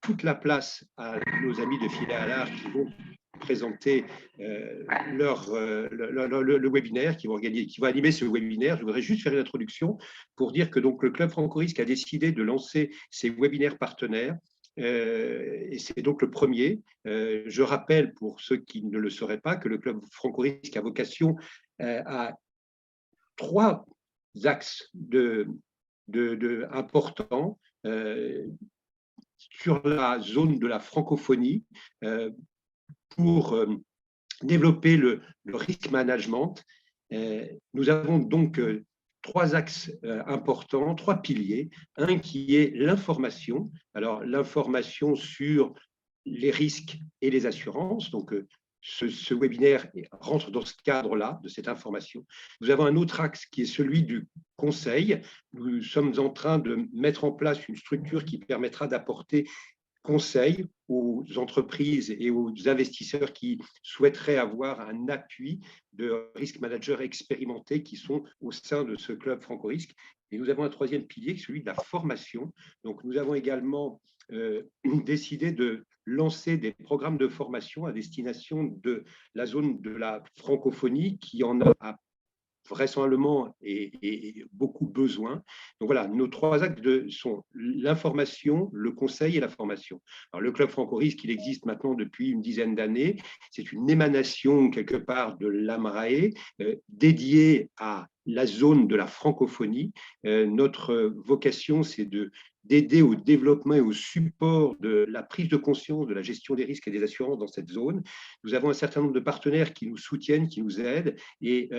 toute la place à nos amis de Filet Allard qui vont présenter le webinaire, qui vont animer ce webinaire. Je voudrais juste faire une introduction pour dire que donc, le Club Franco-Risque a décidé de lancer ses webinaires partenaires. Et c'est donc le premier. Je rappelle, pour ceux qui ne le sauraient pas, que le Club Franco-Risque a vocation à 3 axes importants sur la zone de la francophonie pour développer le risque management. Nous avons donc 3 axes importants, 3 piliers. Un qui est l'information. Alors, l'information sur les risques et les assurances. Donc, ce webinaire rentre dans ce cadre-là, de cette information. Nous avons un autre axe qui est celui du conseil. Nous sommes en train de mettre en place une structure qui permettra d'apporter conseil aux entreprises et aux investisseurs qui souhaiteraient avoir un appui de risk managers expérimentés qui sont au sein de ce club Franco-Risque. Et nous avons un 3e pilier, celui de la formation. Donc, nous avons également décidé de lancer des programmes de formation à destination de la zone de la francophonie qui en a vraisemblablement et beaucoup besoin. Donc voilà, nos 3 axes sont l'information, le conseil et la formation. Alors, le Club Franco-Risque, il existe maintenant depuis une dizaine d'années. C'est une émanation quelque part de l'AMRAE dédiée à la zone de la francophonie. Notre vocation, c'est d'aider au développement et au support de la prise de conscience de la gestion des risques et des assurances dans cette zone. Nous avons un certain nombre de partenaires qui nous soutiennent, qui nous aident, et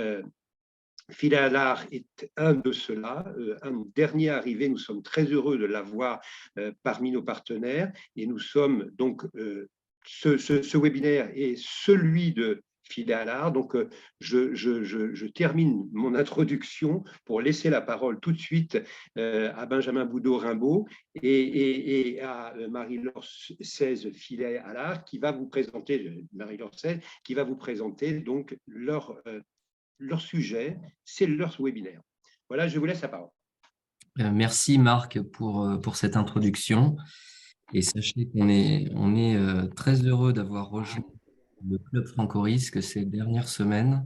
Filet Allard est un de ceux-là, un dernier arrivé. Nous sommes très heureux de l'avoir parmi nos partenaires, et nous sommes donc ce webinaire est celui de Filet Allard. Donc, je termine mon introduction pour laisser la parole tout de suite à Benjamin Boudot-Rimbaud et à Marie-Laure Seize Filet Allard qui va vous présenter, Marie-Laure Seize, qui va vous présenter donc leur sujet, c'est leur webinaire. Voilà, je vous laisse la parole. Merci Marc pour cette introduction. Et sachez qu'on est très heureux d'avoir rejoint le Club Franco-Risque ces dernières semaines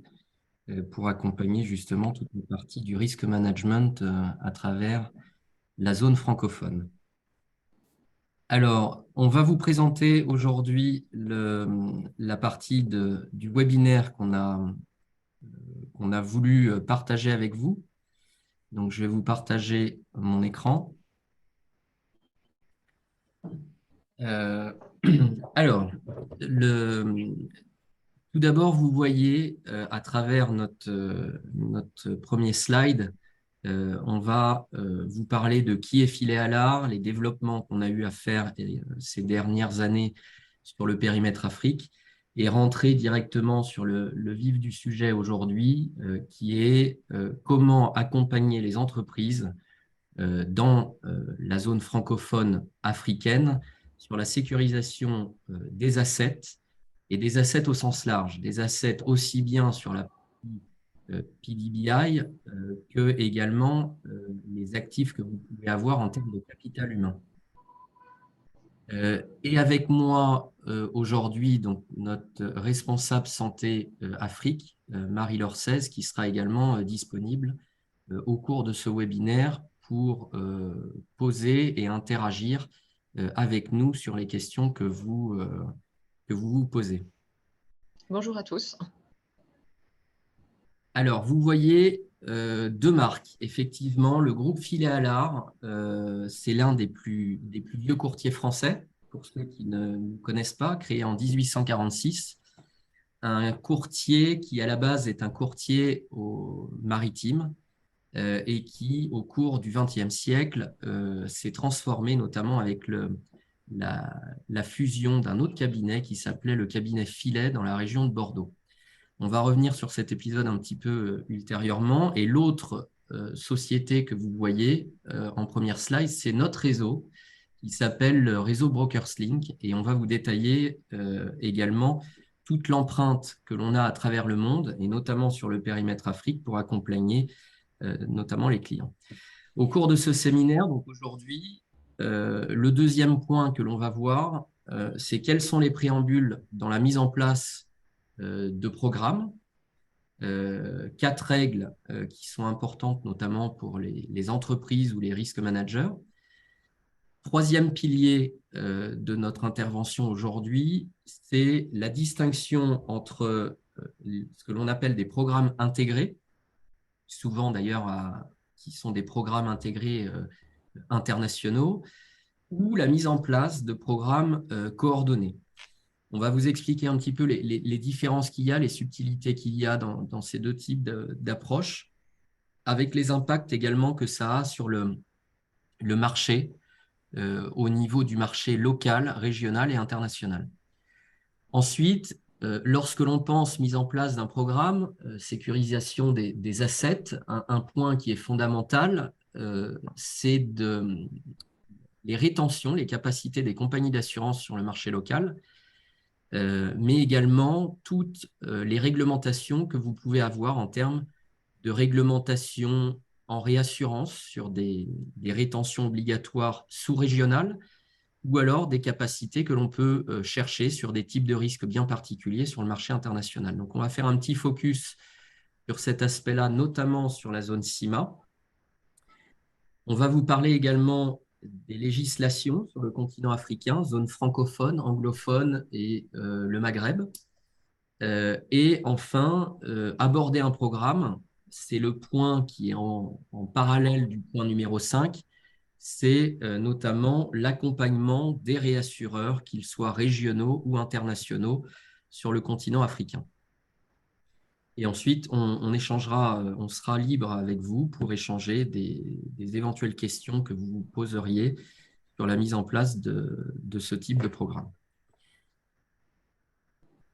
pour accompagner justement toute une partie du risque management à travers la zone francophone. Alors, on va vous présenter aujourd'hui la partie du webinaire qu'on a voulu partager avec vous. Donc, je vais vous partager mon écran. Alors, tout d'abord, vous voyez à travers notre premier slide, on va vous parler de qui est Filet Allard, les développements qu'on a eu à faire ces dernières années sur le périmètre Afrique, et rentrer directement sur le vif du sujet aujourd'hui, qui est comment accompagner les entreprises dans la zone francophone africaine sur la sécurisation des assets et des assets au sens large, des assets aussi bien sur la PDBI que également les actifs que vous pouvez avoir en termes de capital humain. Et avec moi aujourd'hui, donc notre responsable santé Afrique, Marie-Laure Seize, qui sera également disponible au cours de ce webinaire pour poser et interagir avec nous sur les questions que vous vous posez. Bonjour à tous. Alors, vous voyez 2 marques. Effectivement, le groupe Filet Allard, c'est l'un des plus vieux courtiers français, pour ceux qui ne nous connaissent pas, créé en 1846. Un courtier qui, à la base, est un courtier maritime et qui, au cours du XXe siècle, s'est transformé notamment avec la fusion d'un autre cabinet qui s'appelait le cabinet Filet dans la région de Bordeaux. On va revenir sur cet épisode un petit peu ultérieurement. Et l'autre société que vous voyez en première slide, c'est notre réseau qui s'appelle le réseau BrokersLink. Et on va vous détailler également toute l'empreinte que l'on a à travers le monde, et notamment sur le périmètre Afrique, pour accompagner notamment les clients. Au cours de ce séminaire, donc aujourd'hui, le deuxième point que l'on va voir, c'est quels sont les préambules dans la mise en place de programmes. 4 règles qui sont importantes, notamment pour les entreprises ou les risques managers. Troisième pilier de notre intervention aujourd'hui, c'est la distinction entre ce que l'on appelle des programmes intégrés, souvent d'ailleurs qui sont des programmes intégrés internationaux, ou la mise en place de programmes coordonnés. On va vous expliquer un petit peu les différences qu'il y a, les subtilités qu'il y a dans ces deux types d'approches, avec les impacts également que ça a sur le marché, au niveau du marché local, régional et international. Ensuite, lorsque l'on pense mise en place d'un programme, sécurisation des assets, un point qui est fondamental, c'est les rétentions, les capacités des compagnies d'assurance sur le marché local, mais également toutes les réglementations que vous pouvez avoir en termes de réglementation en réassurance sur des rétentions obligatoires sous-régionales ou alors des capacités que l'on peut chercher sur des types de risques bien particuliers sur le marché international. Donc, on va faire un petit focus sur cet aspect-là, notamment sur la zone CIMA. On va vous parler également des législations sur le continent africain, zone francophone, anglophone et le Maghreb. Et enfin, aborder un programme, c'est le point qui est en parallèle du point numéro 5, c'est notamment l'accompagnement des réassureurs, qu'ils soient régionaux ou internationaux, sur le continent africain. Et ensuite, on échangera, on sera libre avec vous pour échanger des éventuelles questions que vous vous poseriez sur la mise en place de ce type de programme.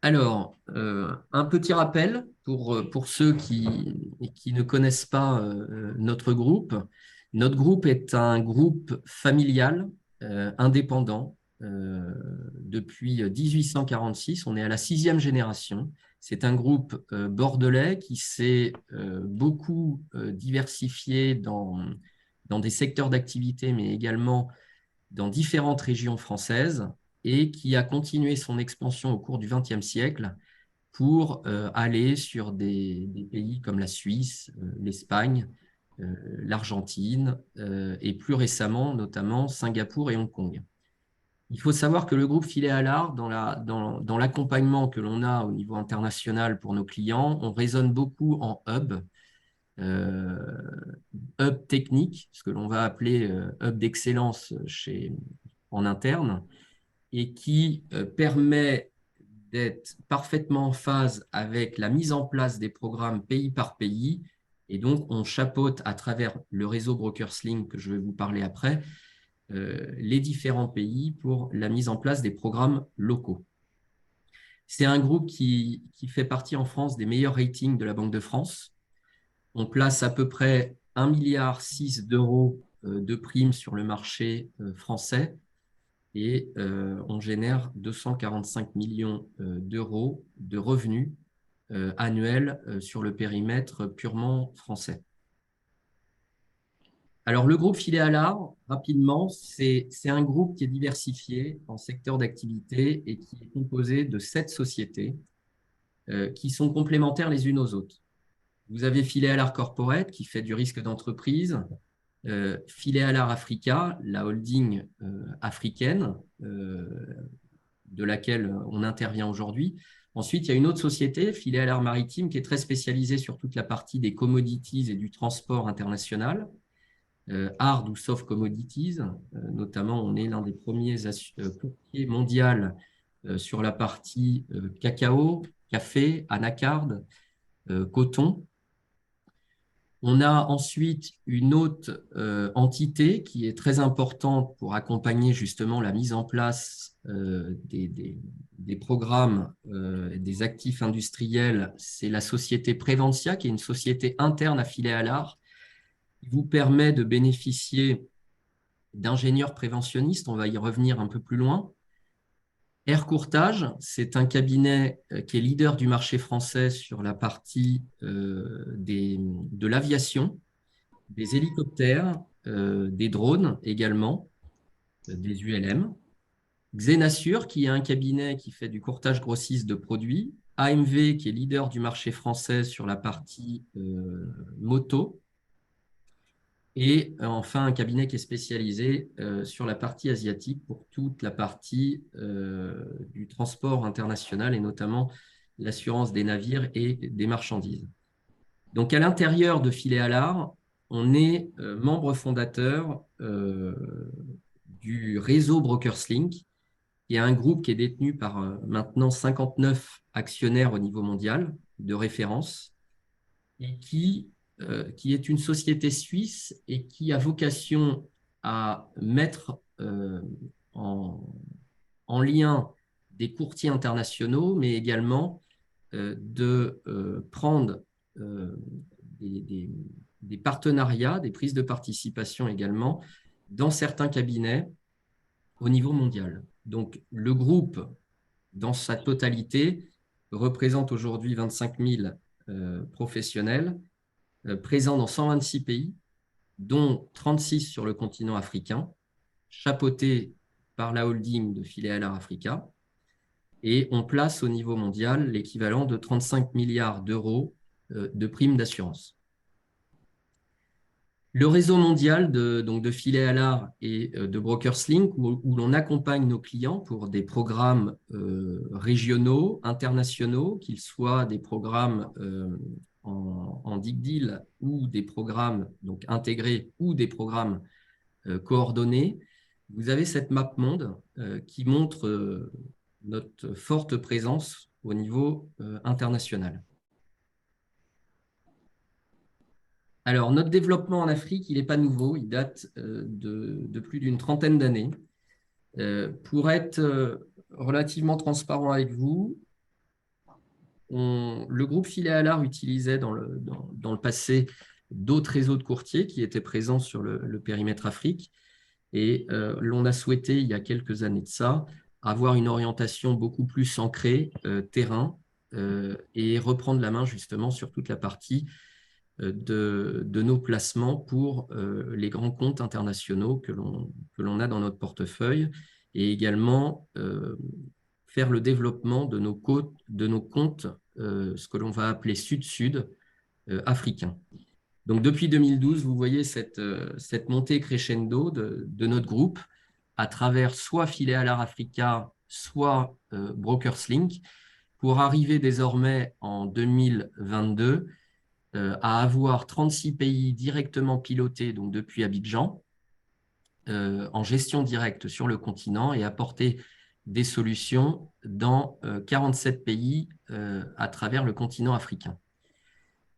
Alors, un petit rappel pour ceux qui ne connaissent pas notre groupe. Notre groupe est un groupe familial, indépendant, depuis 1846. On est à la 6e génération. C'est un groupe bordelais qui s'est beaucoup diversifié dans des secteurs d'activité, mais également dans différentes régions françaises et qui a continué son expansion au cours du XXe siècle pour aller sur des pays comme la Suisse, l'Espagne, l'Argentine et plus récemment, notamment Singapour et Hong Kong. Il faut savoir que le groupe Filet Allard, dans l'accompagnement que l'on a au niveau international pour nos clients, on raisonne beaucoup en hub, hub technique, ce que l'on va appeler hub d'excellence en interne, et qui permet d'être parfaitement en phase avec la mise en place des programmes pays par pays. Et donc, on chapeaute à travers le réseau BrokersLink, que je vais vous parler après, les différents pays pour la mise en place des programmes locaux. C'est un groupe qui fait partie en France des meilleurs ratings de la Banque de France. On place à peu près 1,6 milliard d'euros de primes sur le marché français et on génère 245 millions d'euros de revenus annuels sur le périmètre purement français. Alors, le groupe Filet Allard, rapidement, c'est un groupe qui est diversifié en secteur d'activité et qui est composé de 7 sociétés qui sont complémentaires les unes aux autres. Vous avez Filet Allard Corporate qui fait du risque d'entreprise, Filet Allard Africa, la holding africaine de laquelle on intervient aujourd'hui. Ensuite, il y a une autre société, Filet Allard Maritime, qui est très spécialisée sur toute la partie des commodities et du transport international. Hard ou soft commodities, notamment on est l'un des premiers courtiers mondiaux sur la partie cacao, café, anacarde, coton. On a ensuite une autre entité qui est très importante pour accompagner justement la mise en place des programmes des actifs industriels. C'est la société Préventia, qui est une société interne à Filet Allard, qui vous permet de bénéficier d'ingénieurs préventionnistes. On va y revenir un peu plus loin. Air Courtage, c'est un cabinet qui est leader du marché français sur la partie de l'aviation, des hélicoptères, des drones également. des ULM, Xenasure, qui est un cabinet qui fait du courtage grossiste de produits, AMV, qui est leader du marché français sur la partie moto, et enfin un cabinet qui est spécialisé sur la partie asiatique pour toute la partie du transport international et notamment l'assurance des navires et des marchandises. Donc à l'intérieur de Filet Allard, on est membre fondateur du réseau BrokersLink, qui est un groupe qui est détenu par maintenant 59 actionnaires au niveau mondial de référence et qui est une société suisse et qui a vocation à mettre en lien des courtiers internationaux, mais également de prendre des partenariats, des prises de participation également dans certains cabinets au niveau mondial. Donc, le groupe, dans sa totalité, représente aujourd'hui 25 000 professionnels présents dans 126 pays, dont 36 sur le continent africain, chapeautés par la holding de Filet Allard Africa. Et on place au niveau mondial l'équivalent de 35 milliards d'euros de primes d'assurance. Le réseau mondial de Filet Allard et de BrokersLink, où l'on accompagne nos clients pour des programmes régionaux, internationaux, qu'ils soient des programmes en dig deal ou des programmes donc, intégrés ou des programmes coordonnés. Vous avez cette map monde qui montre notre forte présence au niveau international. Alors, notre développement en Afrique, il n'est pas nouveau, il date de plus d'une trentaine d'années. Pour être relativement transparent avec vous, le groupe Filet Allard utilisait dans le passé d'autres réseaux de courtiers qui étaient présents sur le périmètre Afrique. Et l'on a souhaité, il y a quelques années de ça, avoir une orientation beaucoup plus ancrée, terrain, et reprendre la main justement sur toute la partie de nos placements pour les grands comptes internationaux que l'on a dans notre portefeuille et également faire le développement de nos comptes, ce que l'on va appeler sud-sud africains. Donc, depuis 2012, vous voyez cette montée crescendo de notre groupe à travers soit Filet Allard Africa, soit BrokersLink, pour arriver désormais en 2022 à avoir 36 pays directement pilotés donc depuis Abidjan, en gestion directe sur le continent et apporter des solutions dans 47 pays à travers le continent africain.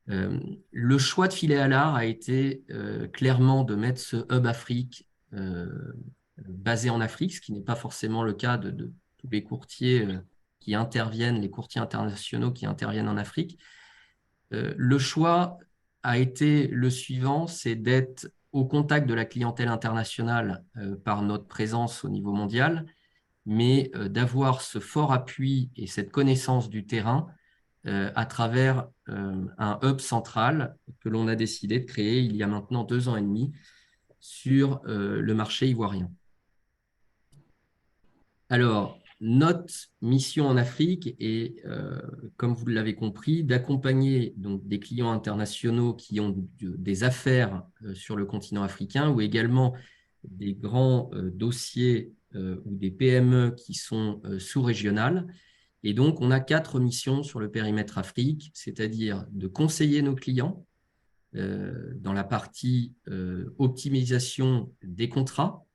Le choix de Filet Allard a été clairement de mettre ce hub Afrique basé en Afrique, ce qui n'est pas forcément le cas de tous les courtiers qui interviennent, les courtiers internationaux qui interviennent en Afrique. Le choix a été le suivant, c'est d'être au contact de la clientèle internationale par notre présence au niveau mondial, mais d'avoir ce fort appui et cette connaissance du terrain à travers un hub central que l'on a décidé de créer il y a maintenant 2 ans et demi sur le marché ivoirien. Alors, notre mission en Afrique est, comme vous l'avez compris, d'accompagner donc des clients internationaux qui ont des affaires sur le continent africain ou également des grands dossiers ou des PME qui sont sous-régionales. Et donc, on a 4 missions sur le périmètre Afrique, c'est-à-dire de conseiller nos clients dans la partie optimisation des contrats,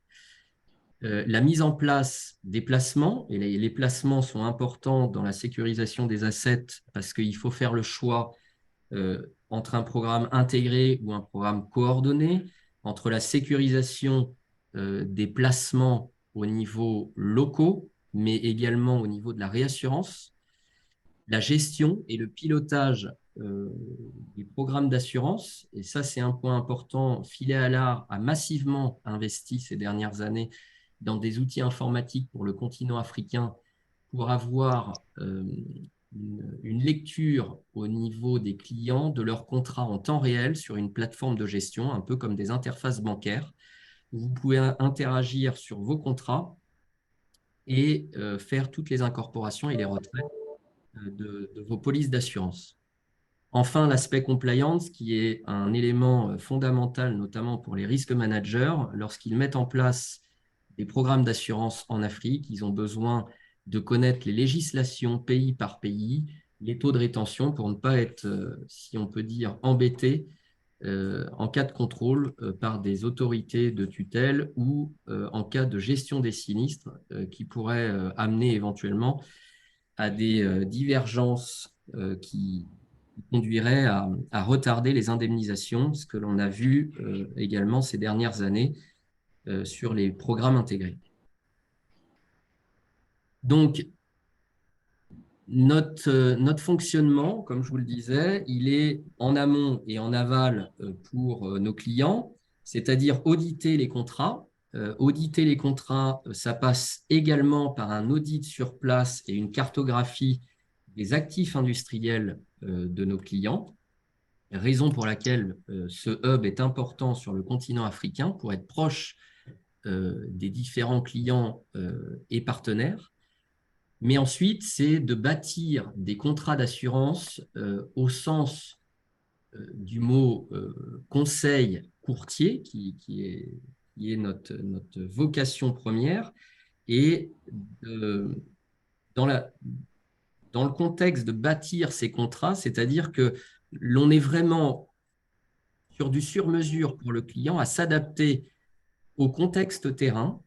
la mise en place des placements, et les placements sont importants dans la sécurisation des assets parce qu'il faut faire le choix entre un programme intégré ou un programme coordonné, entre la sécurisation des placements au niveau locaux, mais également au niveau de la réassurance, la gestion et le pilotage des programmes d'assurance. Et ça, c'est un point important. Filet Allard a massivement investi ces dernières années dans des outils informatiques pour le continent africain pour avoir une lecture au niveau des clients de leurs contrats en temps réel sur une plateforme de gestion, un peu comme des interfaces bancaires. où vous pouvez interagir sur vos contrats et faire toutes les incorporations et les retraits de vos polices d'assurance. Enfin, l'aspect compliance, qui est un élément fondamental, notamment pour les risques managers, lorsqu'ils mettent en place des programmes d'assurance en Afrique, ils ont besoin de connaître les législations pays par pays, les taux de rétention pour ne pas être, si on peut dire, embêtés en cas de contrôle par des autorités de tutelle ou en cas de gestion des sinistres qui pourraient amener éventuellement à des divergences qui conduiraient à retarder les indemnisations, ce que l'on a vu également ces dernières années sur les programmes intégrés. Donc, notre fonctionnement, comme je vous le disais, il est en amont et en aval pour nos clients, c'est-à-dire auditer les contrats. Auditer les contrats, ça passe également par un audit sur place et une cartographie des actifs industriels de nos clients, raison pour laquelle ce hub est important sur le continent africain pour être proche des différents clients et partenaires. Mais ensuite, c'est de bâtir des contrats d'assurance au sens du mot conseil courtier, qui est notre vocation première. Et dans le contexte de bâtir ces contrats, c'est-à-dire que l'on est vraiment sur du sur-mesure pour le client à s'adapter au contexte terrain,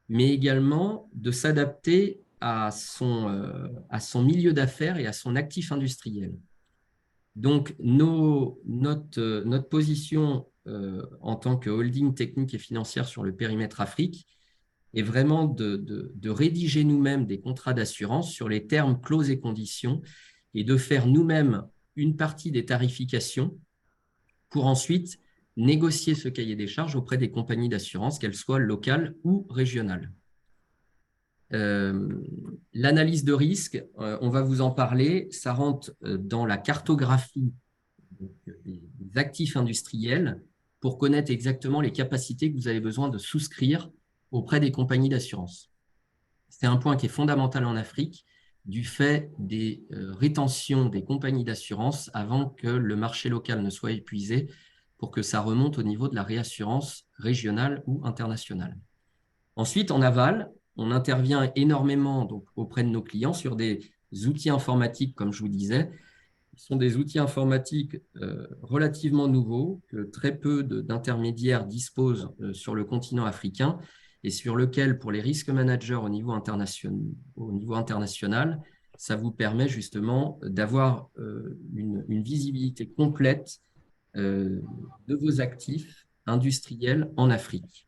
mais également de s'adapter à son milieu d'affaires et à son actif industriel. Donc, notre position en tant que holding technique et financière sur le périmètre Afrique est vraiment de rédiger nous-mêmes des contrats d'assurance sur les termes, clauses et conditions et de faire nous-mêmes une partie des tarifications pour ensuite négocier ce cahier des charges auprès des compagnies d'assurance, qu'elles soient locales ou régionales. L'analyse de risque, on va vous en parler, ça rentre dans la cartographie des actifs industriels pour connaître exactement les capacités que vous avez besoin de souscrire auprès des compagnies d'assurance. C'est un point qui est fondamental en Afrique du fait des rétentions des compagnies d'assurance avant que le marché local ne soit épuisé pour que ça remonte au niveau de la réassurance régionale ou internationale. Ensuite, en aval, on intervient énormément donc, auprès de nos clients sur des outils informatiques, comme je vous disais. Ce sont des outils informatiques relativement nouveaux que très peu d'intermédiaires disposent sur le continent africain et sur lequel, pour les risques managers au niveau international, ça vous permet justement d'avoir une visibilité complète de vos actifs industriels en Afrique.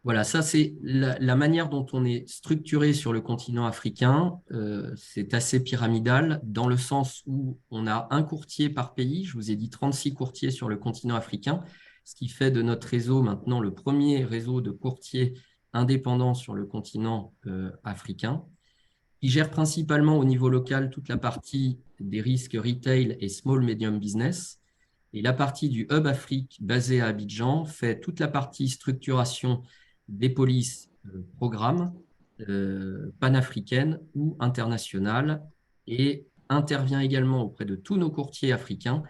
Voilà, ça c'est la manière dont on est structuré sur le continent africain. C'est assez pyramidal dans le sens où on a un courtier par pays. Je vous ai dit 36 courtiers sur le continent africain, ce qui fait de notre réseau maintenant le premier réseau de courtiers indépendants sur le continent africain. Il gère principalement au niveau local toute la partie des risques retail et small medium business. Et la partie du Hub Afrique basé à Abidjan fait toute la partie structuration des polices programmes panafricaines ou internationales et intervient également auprès de tous nos courtiers africains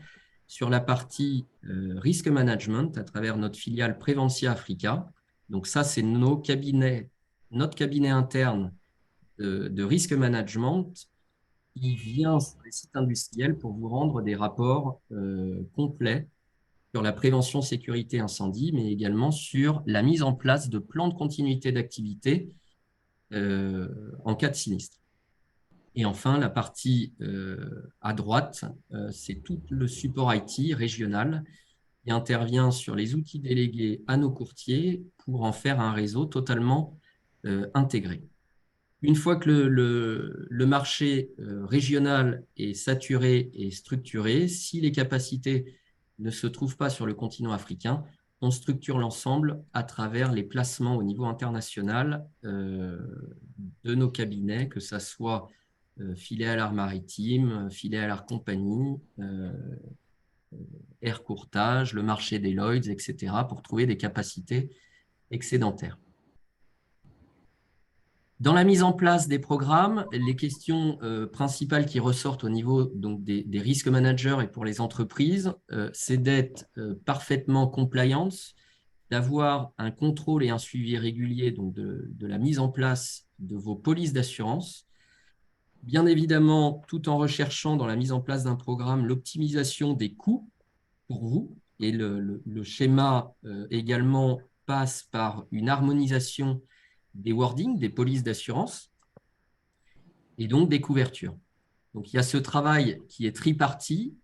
sur la partie risk management à travers notre filiale Prévencia Africa. Donc ça, c'est notre cabinet interne de risk management qui vient sur les sites industriels pour vous rendre des rapports complets sur la prévention sécurité incendie, mais également sur la mise en place de plans de continuité d'activité en cas de sinistre. Et enfin, la partie à droite, c'est tout le support IT régional qui intervient sur les outils délégués à nos courtiers pour en faire un réseau totalement intégré. Une fois que le marché régional est saturé et structuré, si les capacités ne se trouvent pas sur le continent africain, on structure l'ensemble à travers les placements au niveau international de nos cabinets, que ce soit Filet Alar Maritime, Filet Alar Compagnie Air Courtage, le marché des Lloyds, etc., pour trouver des capacités excédentaires. Dans la mise en place des programmes, les questions principales qui ressortent au niveau donc, des risques managers et pour les entreprises, c'est d'être parfaitement compliance, d'avoir un contrôle et un suivi régulier donc, de la mise en place de vos polices d'assurance. Bien évidemment, tout en recherchant dans la mise en place d'un programme l'optimisation des coûts pour vous. Et le schéma également passe par une harmonisation des wordings, des polices d'assurance et donc des couvertures. Donc, il y a ce travail qui est tripartite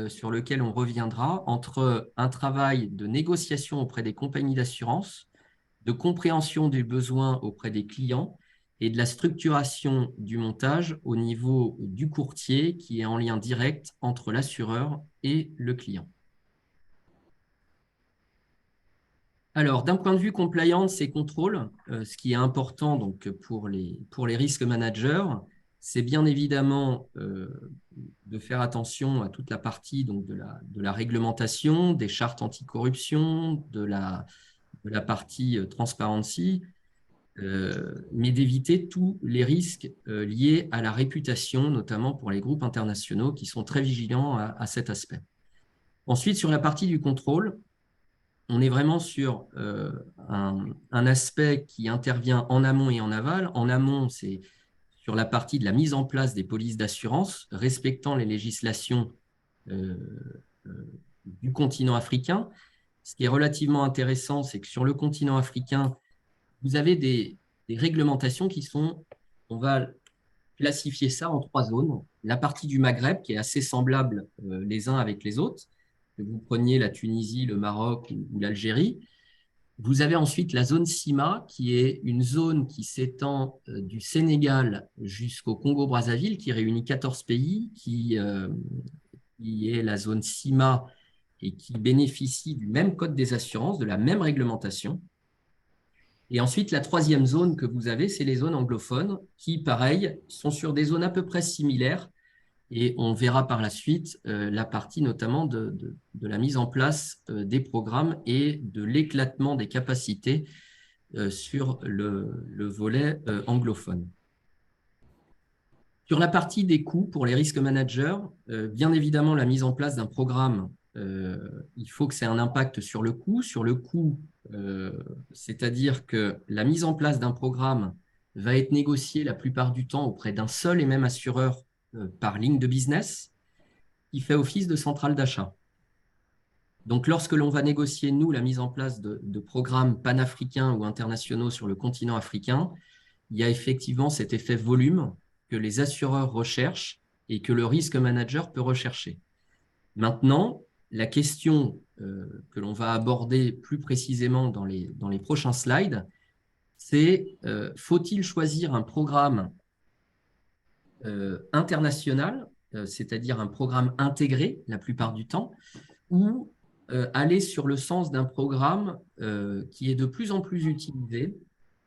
sur lequel on reviendra entre un travail de négociation auprès des compagnies d'assurance, de compréhension du besoin auprès des clients et de la structuration du montage au niveau du courtier qui est en lien direct entre l'assureur et le client. Alors, d'un point de vue compliance et contrôle, ce qui est important donc, pour les risques managers, c'est bien évidemment de faire attention à toute la partie donc, de la réglementation, des chartes anticorruption, de la partie transparency, mais d'éviter tous les risques liés à la réputation, notamment pour les groupes internationaux qui sont très vigilants à cet aspect. Ensuite, sur la partie du contrôle, on est vraiment sur un aspect qui intervient en amont et en aval. En amont, c'est sur la partie de la mise en place des polices d'assurance, respectant les législations du continent africain. Ce qui est relativement intéressant, c'est que sur le continent africain, vous avez des réglementations qui sont, on va classifier ça en 3 zones. La partie du Maghreb, qui est assez semblable les uns avec les autres, que vous preniez la Tunisie, le Maroc ou l'Algérie. Vous avez ensuite la zone CIMA, qui est une zone qui s'étend du Sénégal jusqu'au Congo-Brazzaville, qui réunit 14 pays, qui est la zone CIMA et qui bénéficie du même code des assurances, de la même réglementation. Et ensuite, la 3e zone que vous avez, c'est les zones anglophones qui, pareil, sont sur des zones à peu près similaires. Et on verra par la suite la partie notamment de la mise en place des programmes et de l'éclatement des capacités sur le volet anglophone. Sur la partie des coûts pour les risques managers, bien évidemment, la mise en place d'un programme, il faut que c'est un impact sur le coût. Sur le coût, c'est-à-dire que la mise en place d'un programme va être négociée la plupart du temps auprès d'un seul et même assureur par ligne de business qui fait office de centrale d'achat. Donc, lorsque l'on va négocier, nous, la mise en place de programmes panafricains ou internationaux sur le continent africain, il y a effectivement cet effet volume que les assureurs recherchent et que le risk manager peut rechercher. Maintenant, la question que l'on va aborder plus précisément dans les prochains slides, c'est faut-il choisir un programme international, c'est-à-dire un programme intégré la plupart du temps, ou aller sur le sens d'un programme qui est de plus en plus utilisé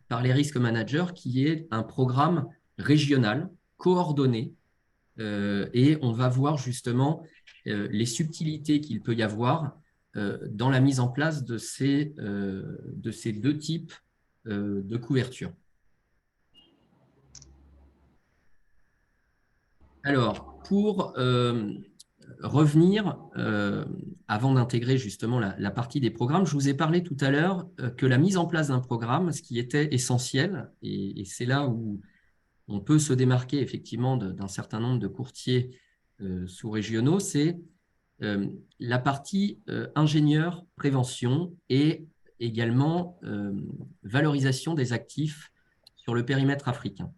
par les risk managers, qui est un programme régional, coordonné, et on va voir justement les subtilités qu'il peut y avoir dans la mise en place de ces 2 types de couverture. Alors, pour revenir, avant d'intégrer justement la partie des programmes, je vous ai parlé tout à l'heure que la mise en place d'un programme, ce qui était essentiel, et c'est là où on peut se démarquer effectivement d'un certain nombre de courtiers sous-régionaux, c'est la partie ingénieur, prévention et également valorisation des actifs sur le périmètre africain.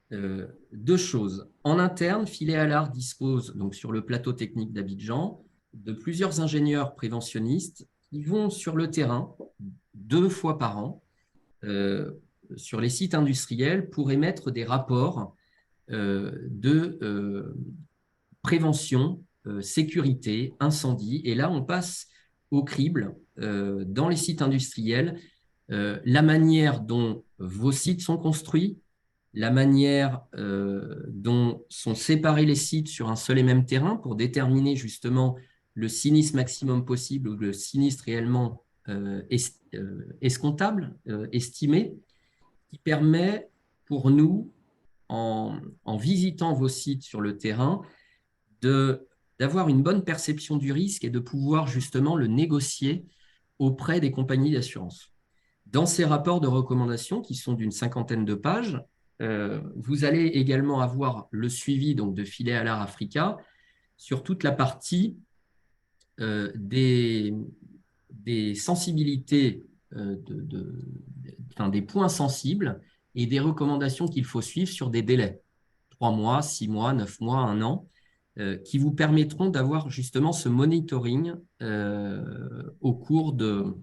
2 choses. En interne, Filet Allard dispose donc sur le plateau technique d'Abidjan de plusieurs ingénieurs préventionnistes qui vont sur le terrain 2 fois par an sur les sites industriels pour émettre des rapports de prévention, sécurité, incendie. Et là, on passe au crible dans les sites industriels la manière dont vos sites sont construits, la manière dont sont séparés les sites sur un seul et même terrain pour déterminer justement le sinistre maximum possible ou le sinistre réellement escomptable, estimé, qui permet pour nous, en visitant vos sites sur le terrain, d'avoir une bonne perception du risque et de pouvoir justement le négocier auprès des compagnies d'assurance. Dans ces rapports de recommandation, qui sont d'une 50aine de pages, vous allez également avoir le suivi donc, de Filet Alar Africa sur toute la partie des sensibilités, des points sensibles et des recommandations qu'il faut suivre sur des délais, 3 mois, 6 mois, 9 mois, 1 an, qui vous permettront d'avoir justement ce monitoring au cours du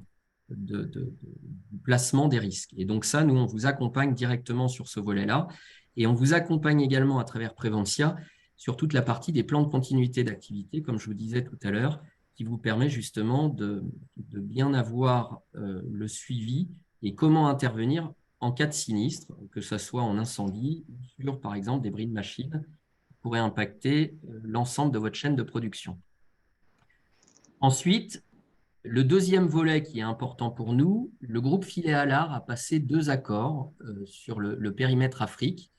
placement des risques. Et donc ça, nous, on vous accompagne directement sur ce volet-là et on vous accompagne également à travers Préventia sur toute la partie des plans de continuité d'activité, comme je vous disais tout à l'heure, qui vous permet justement de bien avoir le suivi et comment intervenir en cas de sinistre, que ce soit en incendie ou sur, par exemple, des bris de machines qui pourraient impacter l'ensemble de votre chaîne de production. Ensuite, le deuxième volet qui est important pour nous, le groupe Filet Alar a passé 2 accords sur le périmètre Afrique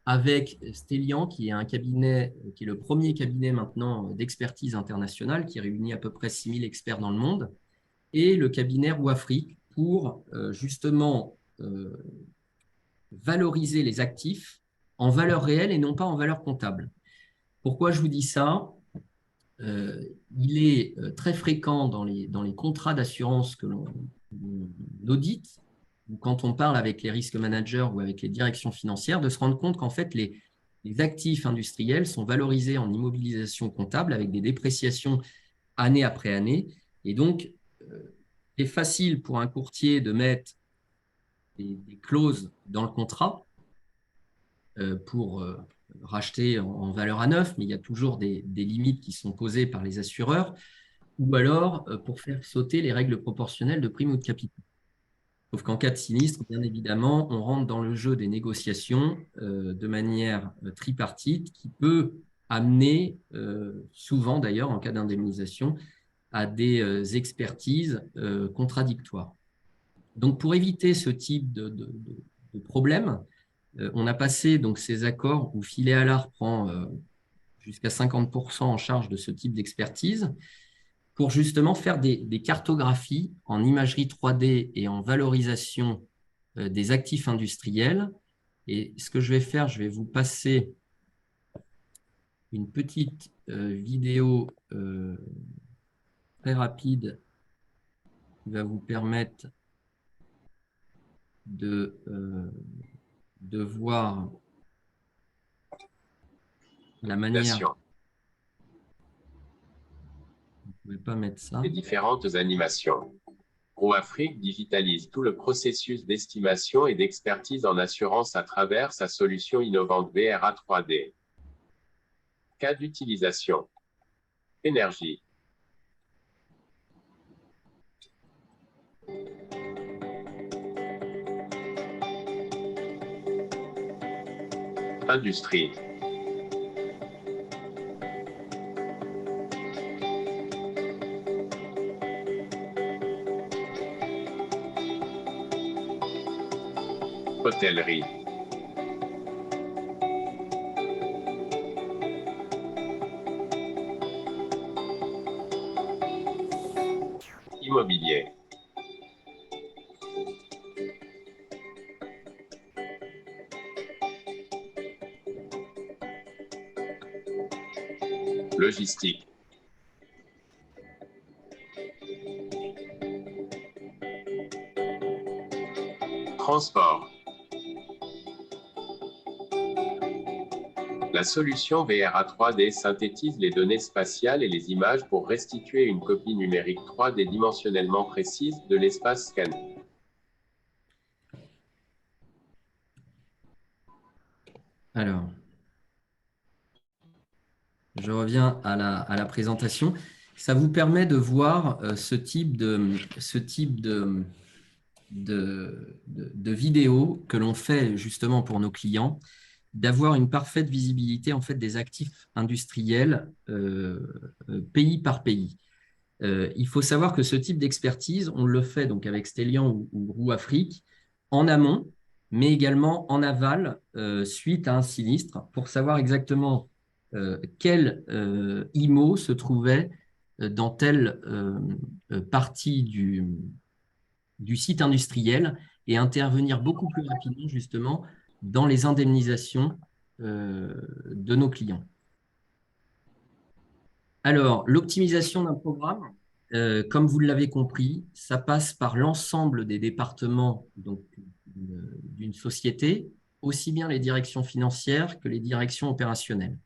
avec Stellian, qui est un cabinet, qui est le premier cabinet maintenant d'expertise internationale, qui réunit à peu près 6000 experts dans le monde, et le cabinet Rouafrique pour justement valoriser les actifs en valeur réelle et non pas en valeur comptable. Pourquoi je vous dis ça ? Il est très fréquent dans les contrats d'assurance que l'on audite, ou quand on parle avec les risques managers ou avec les directions financières, de se rendre compte qu'en fait, les actifs industriels sont valorisés en immobilisation comptable avec des dépréciations année après année. Et donc, c'est facile pour un courtier de mettre des clauses dans le contrat pour racheter en valeur à neuf, mais il y a toujours des limites qui sont posées par les assureurs, ou alors pour faire sauter les règles proportionnelles de prime ou de capital. Sauf qu'en cas de sinistre, bien évidemment, on rentre dans le jeu des négociations de manière tripartite qui peut amener, souvent d'ailleurs en cas d'indemnisation, à des expertises contradictoires. Donc pour éviter ce type de problème, on a passé donc ces accords où Filet Alar prend jusqu'à 50% en charge de ce type d'expertise pour justement faire des cartographies en imagerie 3D et en valorisation des actifs industriels. Et ce que je vais faire, je vais vous passer une petite vidéo très rapide qui va vous permettre de voir la manière. Vous ne pouvez pas mettre ça. Les différentes animations. Rouafrique digitalise tout le processus d'estimation et d'expertise en assurance à travers sa solution innovante VRA 3D. Cas d'utilisation. Énergie. Industrie. Hôtellerie. Immobilier. Logistique. Transport. La solution VRA 3D synthétise les données spatiales et les images pour restituer une copie numérique 3D dimensionnellement précise de l'espace scanné. Alors, je reviens à la présentation. Ça vous permet de voir ce type de vidéos que l'on fait justement pour nos clients, d'avoir une parfaite visibilité en fait, des actifs industriels pays par pays. Il faut savoir que ce type d'expertise, on le fait donc avec Stellian ou Roux Afrique en amont, mais également en aval suite à un sinistre pour savoir exactement quel IMO se trouvait dans telle partie du site industriel et intervenir beaucoup plus rapidement justement dans les indemnisations de nos clients. Alors, l'optimisation d'un programme, comme vous l'avez compris, ça passe par l'ensemble des départements d'une société, aussi bien les directions financières que les directions opérationnelles.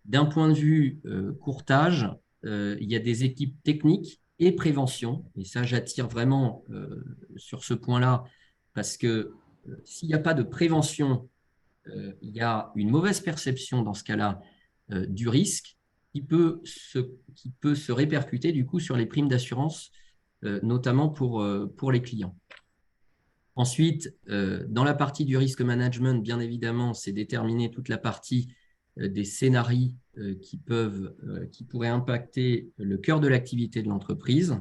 D'un point de vue courtage, il y a des équipes techniques et prévention, et ça j'attire vraiment sur ce point-là, parce que s'il n'y a pas de prévention, il y a une mauvaise perception dans ce cas-là du risque qui peut se répercuter du coup sur les primes d'assurance, notamment pour les clients. Ensuite, dans la partie du risk management, bien évidemment, c'est déterminer toute la partie des scénarios qui pourraient impacter le cœur de l'activité de l'entreprise.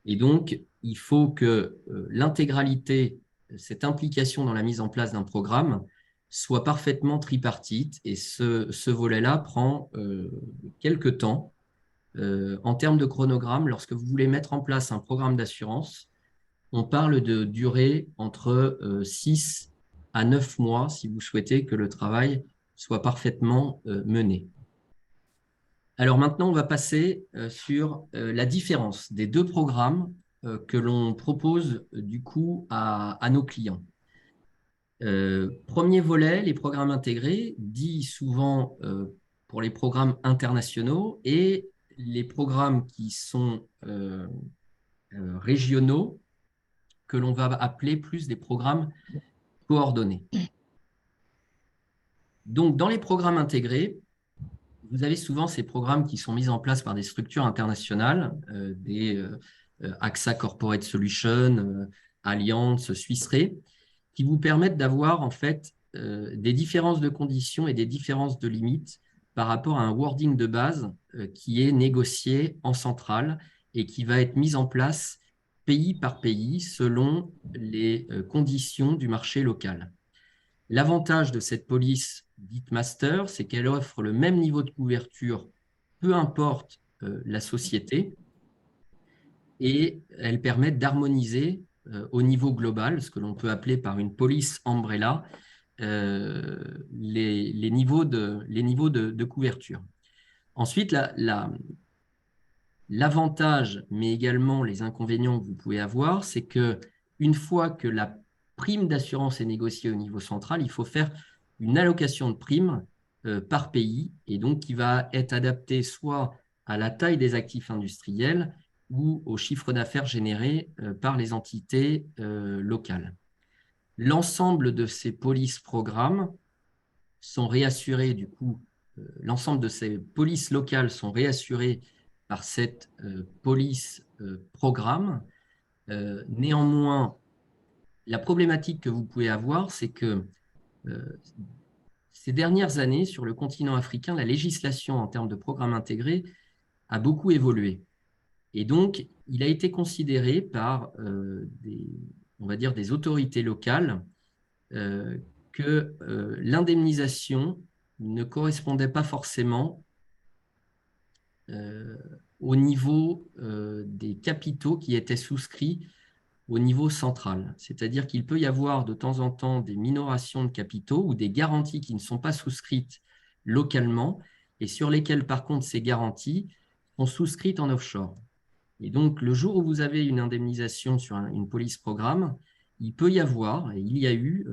Et donc, il faut que l'intégralité, cette implication dans la mise en place d'un programme soit parfaitement tripartite. Et ce volet-là prend quelques temps. En termes de chronogramme, lorsque vous voulez mettre en place un programme d'assurance, on parle de durée entre 6 à 9 mois si vous souhaitez que le travail soit parfaitement mené. Alors maintenant, on va passer sur la différence des deux programmes que l'on propose du coup à nos clients. Premier volet, les programmes intégrés, dit souvent pour les programmes internationaux, et les programmes qui sont régionaux, que l'on va appeler plus des programmes coordonnés. Donc, dans les programmes intégrés, vous avez souvent ces programmes qui sont mis en place par des structures internationales, des AXA Corporate Solutions, Allianz, Swiss Re, qui vous permettent d'avoir en fait des différences de conditions et des différences de limites par rapport à un wording de base qui est négocié en centrale et qui va être mis en place pays par pays selon les conditions du marché local. L'avantage de cette police dite master, c'est qu'elle offre le même niveau de couverture, peu importe la société, et elle permet d'harmoniser au niveau global, ce que l'on peut appeler par une police umbrella, les niveaux de couverture. Ensuite, l'avantage, mais également les inconvénients que vous pouvez avoir, c'est qu'une fois que la prime d'assurance est négociée au niveau central, il faut faire une allocation de primes par pays, et donc qui va être adaptée soit à la taille des actifs industriels ou au chiffre d'affaires généré par les entités locales. L'ensemble de ces polices programmes sont réassurés, du coup, l'ensemble de ces polices locales sont réassurées par cette police programme. Néanmoins, la problématique que vous pouvez avoir, c'est que ces dernières années, sur le continent africain, la législation en termes de programmes intégrés a beaucoup évolué. Et donc, il a été considéré par on va dire des autorités locales que l'indemnisation ne correspondait pas forcément au niveau des capitaux qui étaient souscrits au niveau central. C'est-à-dire qu'il peut y avoir de temps en temps des minorations de capitaux ou des garanties qui ne sont pas souscrites localement et sur lesquelles, par contre, ces garanties sont souscrites en offshore. Et donc, le jour où vous avez une indemnisation sur une police programme, il peut y avoir, et il y a eu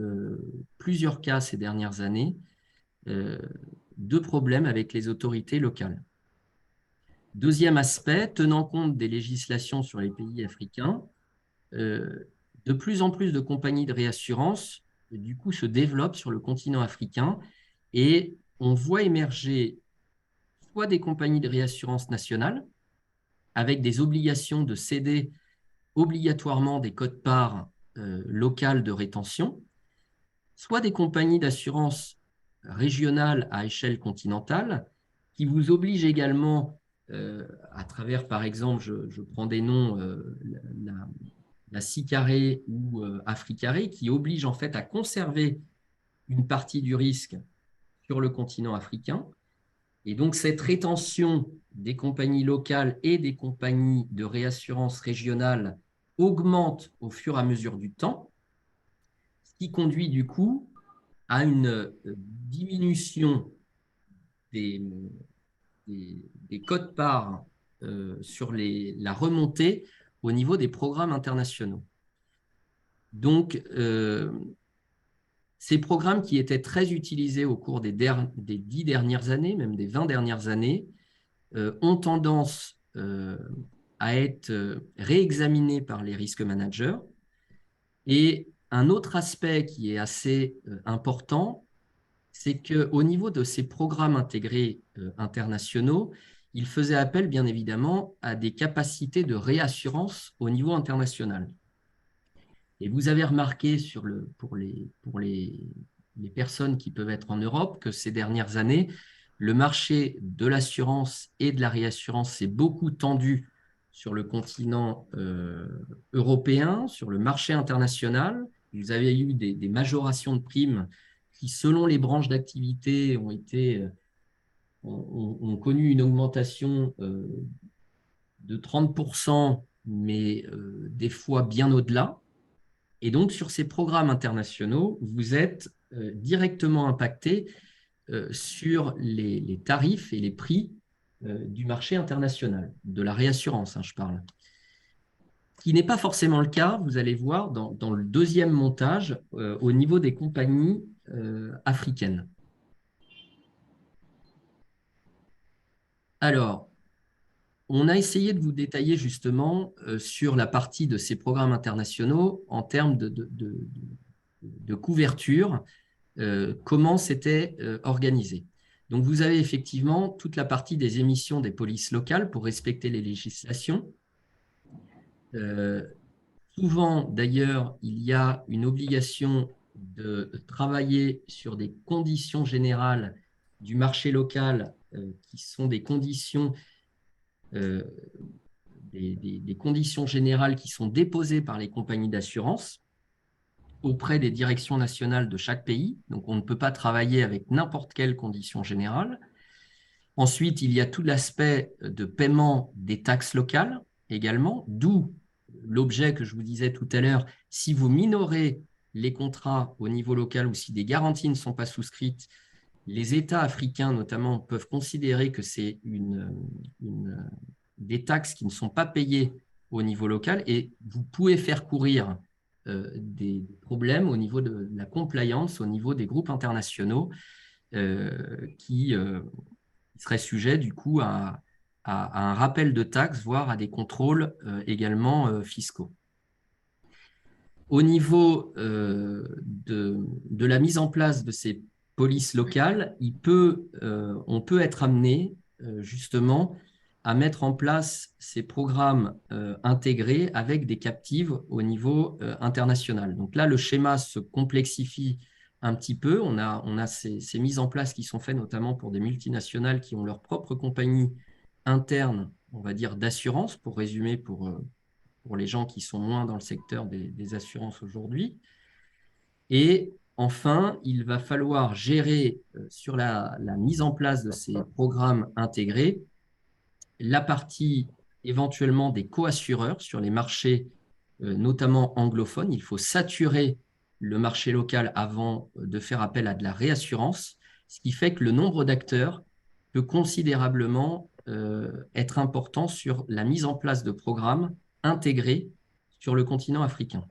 plusieurs cas ces dernières années, de problèmes avec les autorités locales. Deuxième aspect, tenant compte des législations sur les pays africains, de plus en plus de compagnies de réassurance, du coup, se développent sur le continent africain et on voit émerger soit des compagnies de réassurance nationales avec des obligations de céder obligatoirement des quotes-parts locales de rétention, soit des compagnies d'assurance régionales à échelle continentale, qui vous obligent également, à travers, par exemple, je prends des noms, la SICARE ou Africaré, qui obligent en fait à conserver une partie du risque sur le continent africain. Et donc, cette rétention des compagnies locales et des compagnies de réassurance régionale augmente au fur et à mesure du temps, ce qui conduit du coup à une diminution des, des quotes-parts sur la remontée au niveau des programmes internationaux. Donc, ces programmes qui étaient très utilisés au cours des 10 dernières années, même des 20 dernières années, ont tendance à être réexaminés par les risk managers. Et un autre aspect qui est assez important, c'est qu'au niveau de ces programmes intégrés internationaux, il faisait appel bien évidemment à des capacités de réassurance au niveau international. Et vous avez remarqué pour les personnes qui peuvent être en Europe que ces dernières années, le marché de l'assurance et de la réassurance s'est beaucoup tendu sur le continent européen, sur le marché international. Vous avez eu des majorations de primes qui, selon les branches d'activité, ont connu une augmentation de 30%, mais des fois bien au-delà. Et donc, sur ces programmes internationaux, vous êtes directement impacté sur les tarifs et les prix du marché international, de la réassurance, je parle. Ce qui n'est pas forcément le cas, vous allez voir, dans le deuxième montage, au niveau des compagnies africaines. Alors, on a essayé de vous détailler justement sur la partie de ces programmes internationaux en termes de couverture, comment c'était organisé. Donc, vous avez effectivement toute la partie des émissions des polices locales pour respecter les législations. Souvent, d'ailleurs, il y a une obligation de travailler sur des conditions générales du marché local qui sont des conditions des conditions générales qui sont déposées par les compagnies d'assurance auprès des directions nationales de chaque pays. Donc, on ne peut pas travailler avec n'importe quelle condition générale. Ensuite, il y a tout l'aspect de paiement des taxes locales également, d'où l'objet que je vous disais tout à l'heure. Si vous minorez les contrats au niveau local ou si des garanties ne sont pas souscrites, les États africains notamment peuvent considérer que c'est des taxes qui ne sont pas payées au niveau local et vous pouvez faire courir des problèmes au niveau de la compliance, au niveau des groupes internationaux qui seraient sujets du coup à un rappel de taxes, voire à des contrôles également fiscaux. Au niveau de la mise en place de ces polices locales, on peut être amené justement à mettre en place ces programmes intégrés avec des captives au niveau international. Donc là, le schéma se complexifie un petit peu. On a ces mises en place qui sont faites notamment pour des multinationales qui ont leur propre compagnie interne, on va dire, d'assurance, pour résumer pour les gens qui sont moins dans le secteur des assurances aujourd'hui. Et enfin, il va falloir gérer sur la mise en place de ces programmes intégrés la partie éventuellement des coassureurs sur les marchés, notamment anglophones. Il faut saturer le marché local avant de faire appel à de la réassurance, ce qui fait que le nombre d'acteurs peut considérablement être important sur la mise en place de programmes intégrés sur le continent africain.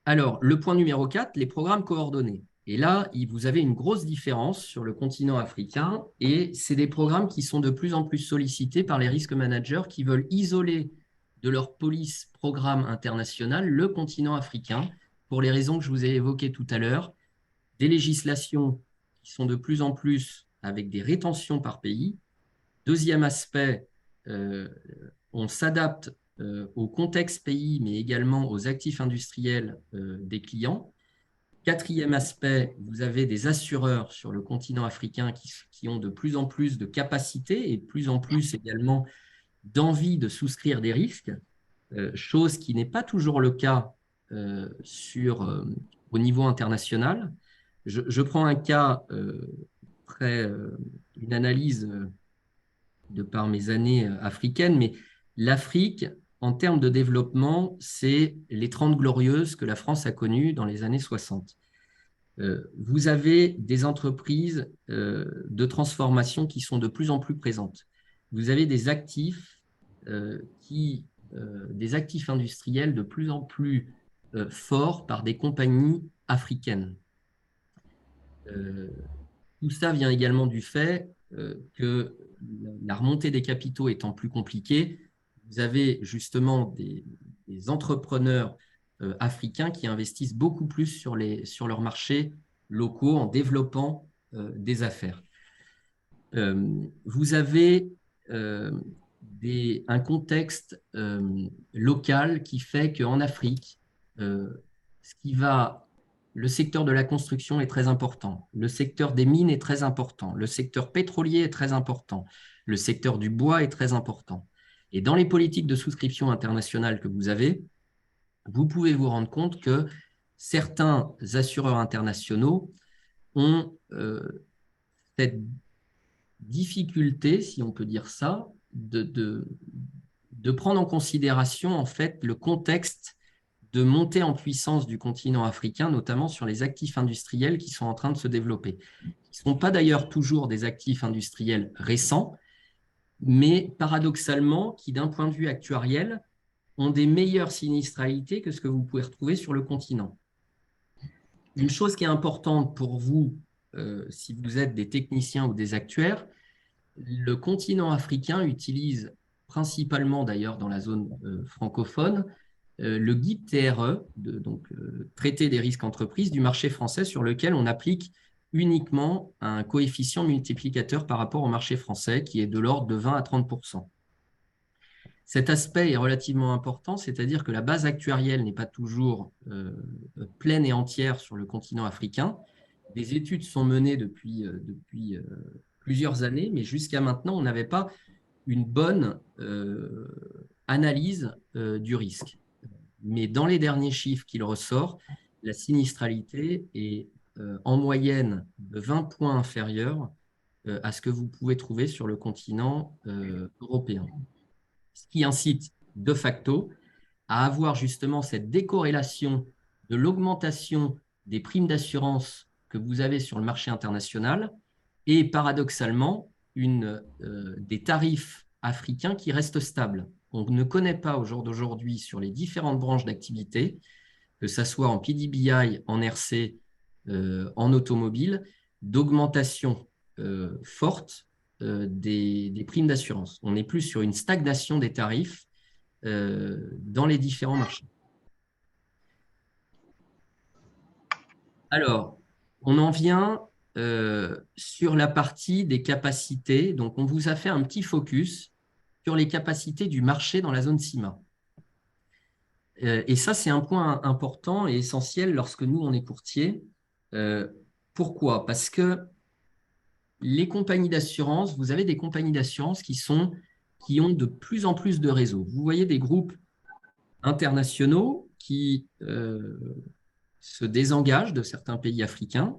Alors, le point numéro 4, les programmes coordonnés. Et là, vous avez une grosse différence sur le continent africain et c'est des programmes qui sont de plus en plus sollicités par les risk managers qui veulent isoler de leur police programme international le continent africain pour les raisons que je vous ai évoquées tout à l'heure, des législations qui sont de plus en plus avec des rétentions par pays. Deuxième aspect, on s'adapte au contexte pays, mais également aux actifs industriels des clients. Quatrième aspect, vous avez des assureurs sur le continent africain qui ont de plus en plus de capacités et de plus en plus également d'envie de souscrire des risques, chose qui n'est pas toujours le cas au niveau international. Je prends un cas après une analyse de par mes années africaines, mais l'Afrique, en termes de développement, c'est les 30 glorieuses que la France a connues dans les années 60. Vous avez des entreprises de transformation qui sont de plus en plus présentes. Vous avez des actifs, des actifs industriels de plus en plus forts par des compagnies africaines. Tout ça vient également du fait que la remontée des capitaux étant plus compliquée, vous avez justement des entrepreneurs africains qui investissent beaucoup plus sur leurs marchés locaux en développant des affaires. Vous avez un contexte local qui fait qu'en Afrique, le secteur de la construction est très important, le secteur des mines est très important, le secteur pétrolier est très important, le secteur du bois est très important. Et dans les politiques de souscription internationale que vous avez, vous pouvez vous rendre compte que certains assureurs internationaux ont cette difficulté, si on peut dire ça, de prendre en considération en fait le contexte de montée en puissance du continent africain, notamment sur les actifs industriels qui sont en train de se développer. Qui ne sont pas d'ailleurs toujours des actifs industriels récents, mais paradoxalement, qui d'un point de vue actuariel, ont des meilleures sinistralités que ce que vous pouvez retrouver sur le continent. Une chose qui est importante pour vous, si vous êtes des techniciens ou des actuaires, le continent africain utilise principalement d'ailleurs dans la zone francophone, le guide TRE, donc traité des risques entreprises du marché français, sur lequel on applique uniquement un coefficient multiplicateur par rapport au marché français qui est de l'ordre de 20 à 30%. Cet aspect est relativement important, c'est-à-dire que la base actuarielle n'est pas toujours pleine et entière sur le continent africain. Des études sont menées depuis plusieurs années, mais jusqu'à maintenant, on n'avait pas une bonne analyse du risque. Mais dans les derniers chiffres qu'il ressort, la sinistralité est en moyenne de 20 points inférieure à ce que vous pouvez trouver sur le continent européen. Ce qui incite de facto à avoir justement cette décorrélation de l'augmentation des primes d'assurance que vous avez sur le marché international et paradoxalement des tarifs africains qui restent stables. On ne connaît pas au jour d'aujourd'hui sur les différentes branches d'activité, que ce soit en PDBI, en RC, en automobile, d'augmentation forte des primes d'assurance. On est plus sur une stagnation des tarifs dans les différents marchés. Alors, on en vient sur la partie des capacités. Donc, on vous a fait un petit focus sur les capacités du marché dans la zone CIMA. Et ça, c'est un point important et essentiel lorsque nous, on est courtier. Pourquoi? Parce que les compagnies d'assurance, vous avez des compagnies d'assurance qui ont de plus en plus de réseaux. Vous voyez des groupes internationaux qui se désengagent de certains pays africains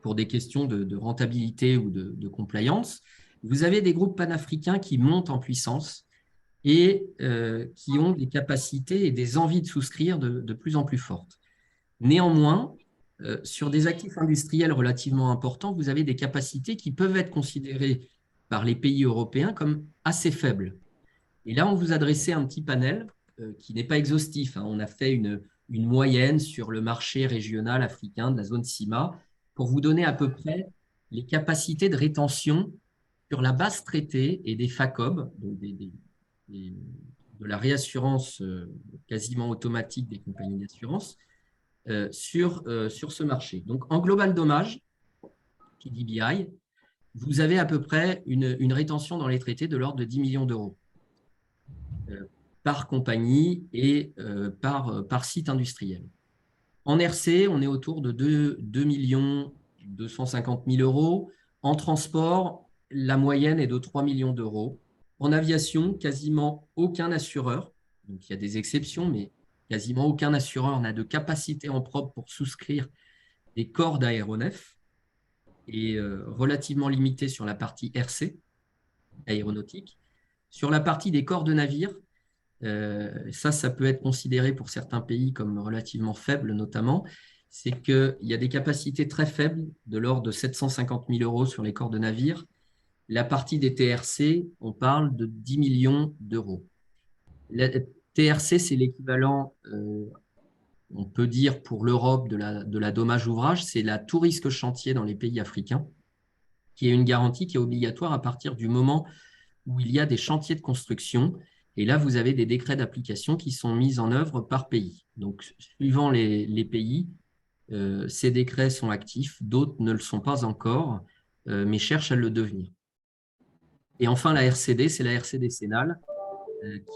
pour des questions de rentabilité ou de compliance. Vous avez des groupes panafricains qui montent en puissance et qui ont des capacités et des envies de souscrire de plus en plus fortes. Néanmoins, sur des actifs industriels relativement importants, vous avez des capacités qui peuvent être considérées par les pays européens comme assez faibles. Et là, on vous a dressé un petit panel qui n'est pas exhaustif. On a fait une moyenne sur le marché régional africain de la zone CIMA pour vous donner à peu près les capacités de rétention sur la base traitée et des FACOB, donc de la réassurance quasiment automatique des compagnies d'assurance, sur ce marché. Donc, en global dommage, PDBI, vous avez à peu près une rétention dans les traités de l'ordre de 10 millions d'euros. par compagnie et par site industriel. En RC, on est autour de 2 250 000 euros. En transport, la moyenne est de 3 millions d'euros. En aviation, quasiment aucun assureur, donc il y a des exceptions, mais quasiment aucun assureur n'a de capacité en propre pour souscrire des corps d'aéronefs et relativement limité sur la partie RC, aéronautique. Sur la partie des corps de navires, ça peut être considéré pour certains pays comme relativement faible notamment, c'est qu'il y a des capacités très faibles de l'ordre de 750 000 euros sur les corps de navires. La partie des TRC, on parle de 10 millions d'euros. La TRC, c'est l'équivalent, on peut dire pour l'Europe, de la dommage ouvrage, c'est la tout risque chantier dans les pays africains, qui est une garantie qui est obligatoire à partir du moment où il y a des chantiers de construction. Et là, vous avez des décrets d'application qui sont mis en œuvre par pays. Donc, suivant les pays, ces décrets sont actifs, d'autres ne le sont pas encore, mais cherchent à le devenir. Et enfin, la RCD, c'est la RC décennale,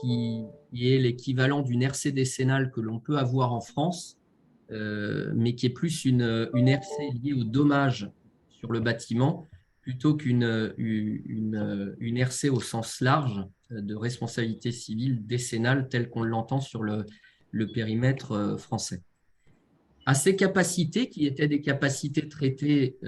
qui est l'équivalent d'une RC décennale que l'on peut avoir en France, mais qui est plus une RC liée au dommage sur le bâtiment, plutôt qu'une RC au sens large de responsabilité civile décennale telle qu'on l'entend sur le périmètre français. À ces capacités, qui étaient des capacités traitées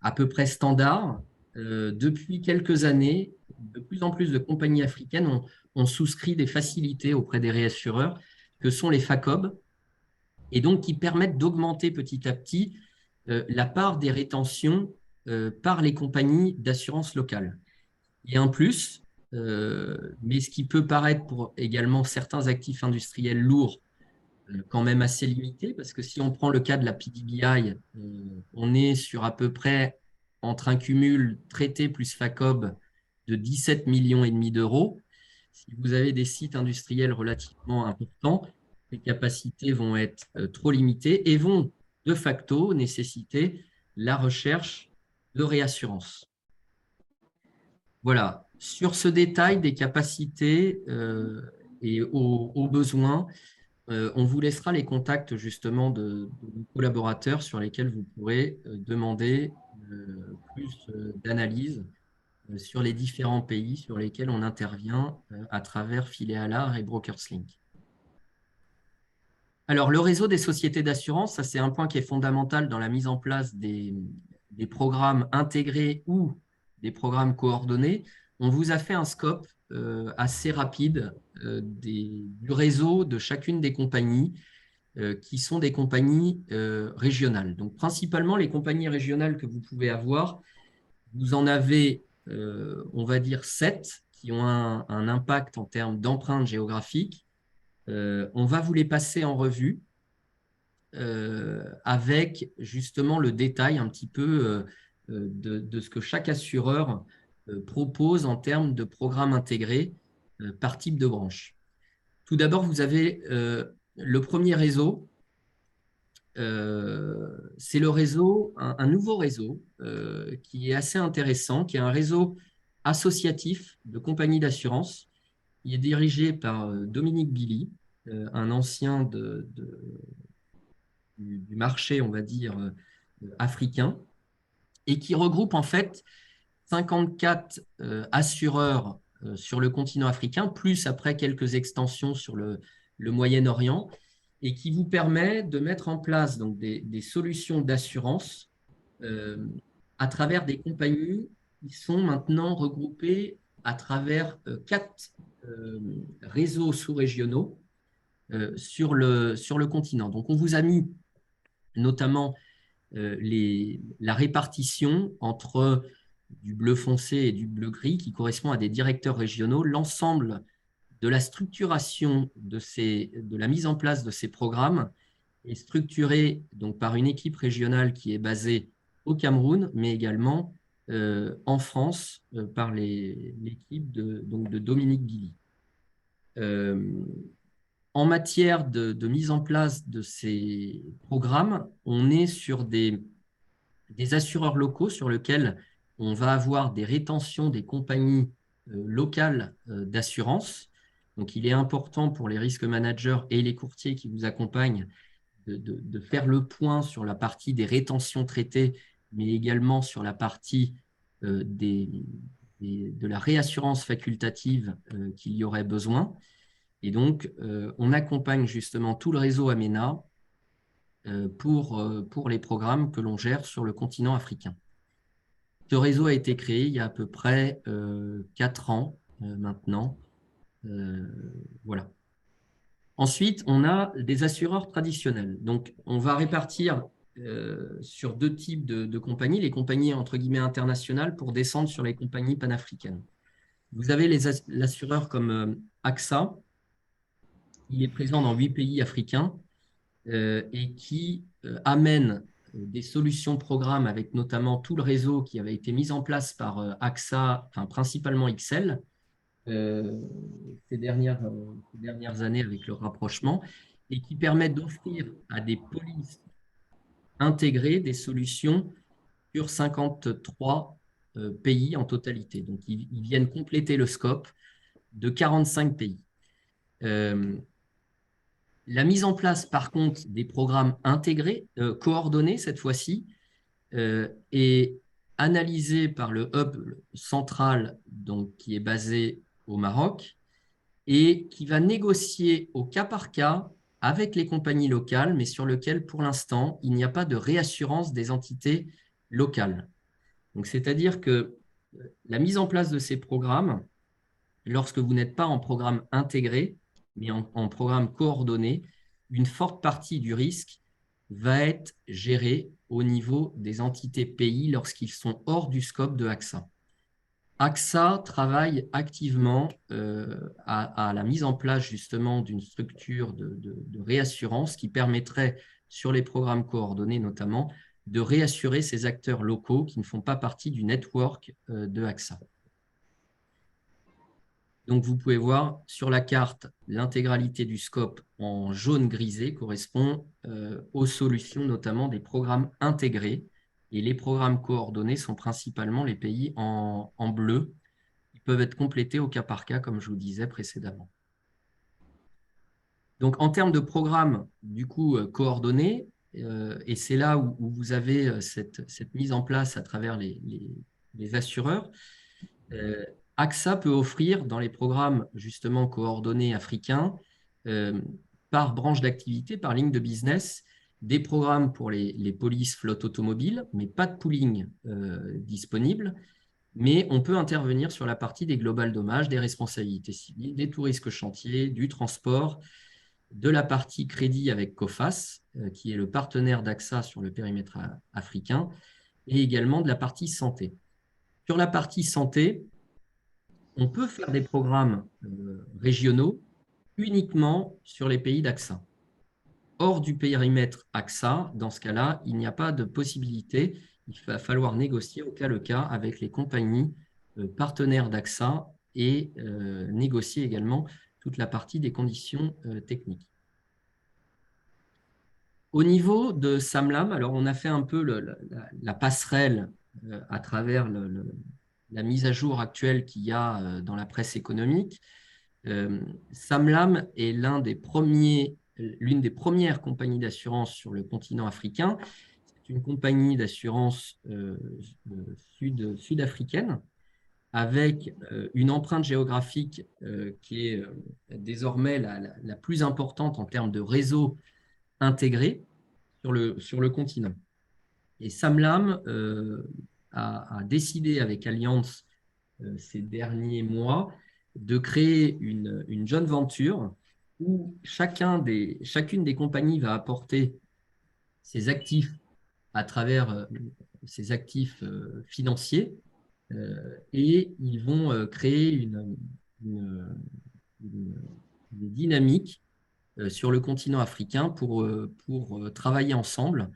à peu près standards, depuis quelques années, de plus en plus de compagnies africaines ont souscrit des facilités auprès des réassureurs, que sont les FACOB, et donc qui permettent d'augmenter petit à petit la part des rétentions par les compagnies d'assurance locale. Il y a un plus, mais ce qui peut paraître pour également certains actifs industriels lourds, quand même assez limité, parce que si on prend le cas de la PDBI, on est sur à peu près, entre un cumul traité plus FACOB, de 17,5 millions d'euros. Si vous avez des sites industriels relativement importants, les capacités vont être trop limitées et vont de facto nécessiter la recherche de réassurance. Voilà, sur ce détail des capacités et aux besoins, on vous laissera les contacts justement de nos collaborateurs sur lesquels vous pourrez demander plus d'analyse sur les différents pays sur lesquels on intervient à travers Filet-Alard et BrokersLink. Alors, le réseau des sociétés d'assurance, ça c'est un point qui est fondamental dans la mise en place des programmes intégrés ou des programmes coordonnés. On vous a fait un scope assez rapide du réseau de chacune des compagnies qui sont des compagnies régionales. Donc, principalement, les compagnies régionales que vous pouvez avoir, vous en avez, on va dire, 7 qui ont un impact en termes d'empreinte géographique. On va vous les passer en revue avec justement le détail un petit peu de ce que chaque assureur propose en termes de programmes intégrés par type de branche. Tout d'abord, vous avez le premier réseau. C'est le réseau, un nouveau réseau qui est assez intéressant, qui est un réseau associatif de compagnies d'assurance. Il est dirigé par Dominique Billy, un ancien du marché, on va dire, africain, et qui regroupe en fait 54 assureurs sur le continent africain, plus après quelques extensions sur le Moyen-Orient, et qui vous permet de mettre en place donc, des solutions d'assurance à travers des compagnies qui sont maintenant regroupées à travers 4 réseaux sous-régionaux sur le continent. Donc, on vous a mis notamment la répartition entre du bleu foncé et du bleu gris qui correspond à des directeurs régionaux. L'ensemble de la structuration de la mise en place de ces programmes est structuré donc, par une équipe régionale qui est basée au Cameroun, mais également en France par l'équipe de Dominique Billy. En matière de mise en place de ces programmes, on est sur des assureurs locaux sur lesquels on va avoir des rétentions des compagnies locales d'assurance Donc, il est important pour les risques managers et les courtiers qui vous accompagnent de faire le point sur la partie des rétentions traitées, mais également sur la partie de la réassurance facultative qu'il y aurait besoin. Et donc, on accompagne justement tout le réseau Amena pour les programmes que l'on gère sur le continent africain. Ce réseau a été créé il y a à peu près 4 ans maintenant. Voilà. Ensuite, on a des assureurs traditionnels. Donc, on va répartir sur 2 types de compagnies, les compagnies entre guillemets internationales pour descendre sur les compagnies panafricaines. Vous avez l'assureur comme AXA, qui est présent dans 8 pays africains et qui amène des solutions programmes avec notamment tout le réseau qui avait été mis en place par AXA, enfin, principalement XL, ces dernières années avec le rapprochement, et qui permettent d'offrir à des polices intégrées des solutions sur 53 pays en totalité. Donc, ils viennent compléter le scope de 45 pays. La mise en place, par contre, des programmes intégrés, coordonnés cette fois-ci, est analysée par le hub central donc, qui est basé au Maroc et qui va négocier au cas par cas avec les compagnies locales, mais sur lequel, pour l'instant, il n'y a pas de réassurance des entités locales. Donc, c'est-à-dire que la mise en place de ces programmes, lorsque vous n'êtes pas en programme intégré, mais en programme coordonné, une forte partie du risque va être gérée au niveau des entités pays lorsqu'ils sont hors du scope de AXA. AXA travaille activement à la mise en place justement d'une structure de réassurance qui permettrait, sur les programmes coordonnés notamment, de réassurer ces acteurs locaux qui ne font pas partie du network de AXA. Donc, vous pouvez voir sur la carte, l'intégralité du scope en jaune grisé correspond aux solutions, notamment des programmes intégrés. Et les programmes coordonnés sont principalement les pays en bleu. Ils peuvent être complétés au cas par cas, comme je vous disais précédemment. Donc, en termes de programmes, du coup, coordonnés, et c'est là où vous avez cette mise en place à travers les assureurs, AXA peut offrir dans les programmes justement coordonnés africains par branche d'activité, par ligne de business, des programmes pour les polices flotte automobile, mais pas de pooling disponible. Mais on peut intervenir sur la partie des global dommages, des responsabilités civiles, des tout risques chantiers, du transport, de la partie crédit avec COFAS, qui est le partenaire d'AXA sur le périmètre africain, et également de la partie santé. Sur la partie santé, on peut faire des programmes régionaux uniquement sur les pays d'AXA. Hors du périmètre AXA, dans ce cas-là, il n'y a pas de possibilité. Il va falloir négocier au cas le cas avec les compagnies partenaires d'AXA et négocier également toute la partie des conditions techniques. Au niveau de Samlam, alors on a fait un peu la passerelle à travers la mise à jour actuelle qu'il y a dans la presse économique. Samlam est l'une des premières compagnies d'assurance sur le continent africain. C'est une compagnie d'assurance sud-africaine avec une empreinte géographique qui est désormais la plus importante en termes de réseau intégré sur le continent. Et Samlam a décidé avec Allianz ces derniers mois de créer une joint venture où chacune des compagnies va apporter ses actifs à travers ses actifs financiers et ils vont créer une dynamique sur le continent africain pour travailler ensemble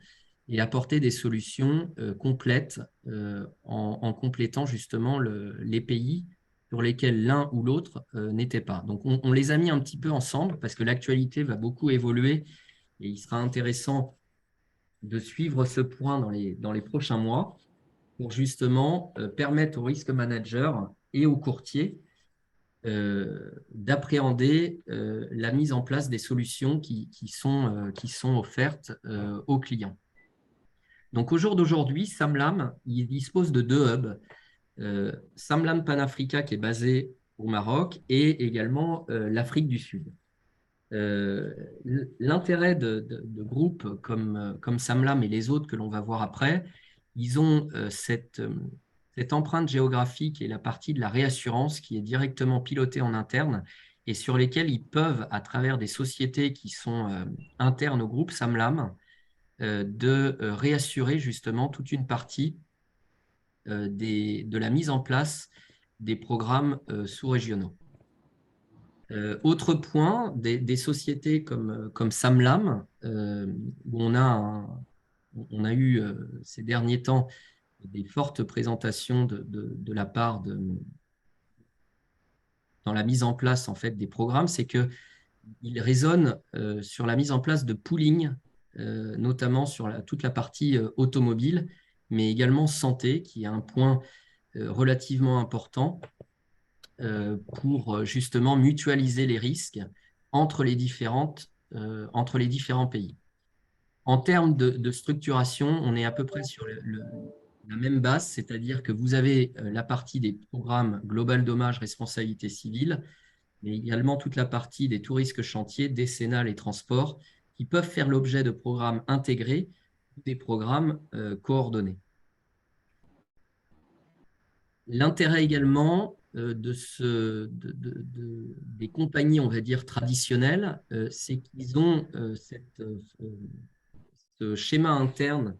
et apporter des solutions complètes en complétant justement les pays sur lesquels l'un ou l'autre n'était pas. Donc, on les a mis un petit peu ensemble parce que l'actualité va beaucoup évoluer et il sera intéressant de suivre ce point dans les prochains mois pour justement permettre aux risk managers et aux courtiers d'appréhender la mise en place des solutions qui sont offertes aux clients. Donc, au jour d'aujourd'hui, Samlam, il dispose de 2 hubs. Samlam Panafrica, qui est basé au Maroc, et également l'Afrique du Sud. L'intérêt de groupes comme Samlam et les autres que l'on va voir après, ils ont cette empreinte géographique et la partie de la réassurance qui est directement pilotée en interne et sur lesquelles ils peuvent, à travers des sociétés qui sont internes au groupe Samlam, de réassurer justement toute une partie de la mise en place des programmes sous-régionaux. Autre point, des sociétés comme Samlam, où on a eu ces derniers temps des fortes présentations de la part dans la mise en place en fait, des programmes, c'est qu'ils raisonnent sur la mise en place de pooling, notamment sur toute la partie automobile, mais également santé, qui est un point relativement important pour justement mutualiser les risques entre les différents pays. En termes de structuration, on est à peu près sur la même base, c'est-à-dire que vous avez la partie des programmes Global Dommage Responsabilité Civile, mais également toute la partie des tout risques chantiers, décennales et transports, qui peuvent faire l'objet de programmes intégrés ou des programmes coordonnés. L'intérêt également des compagnies, on va dire, traditionnelles, c'est qu'ils ont ce schéma interne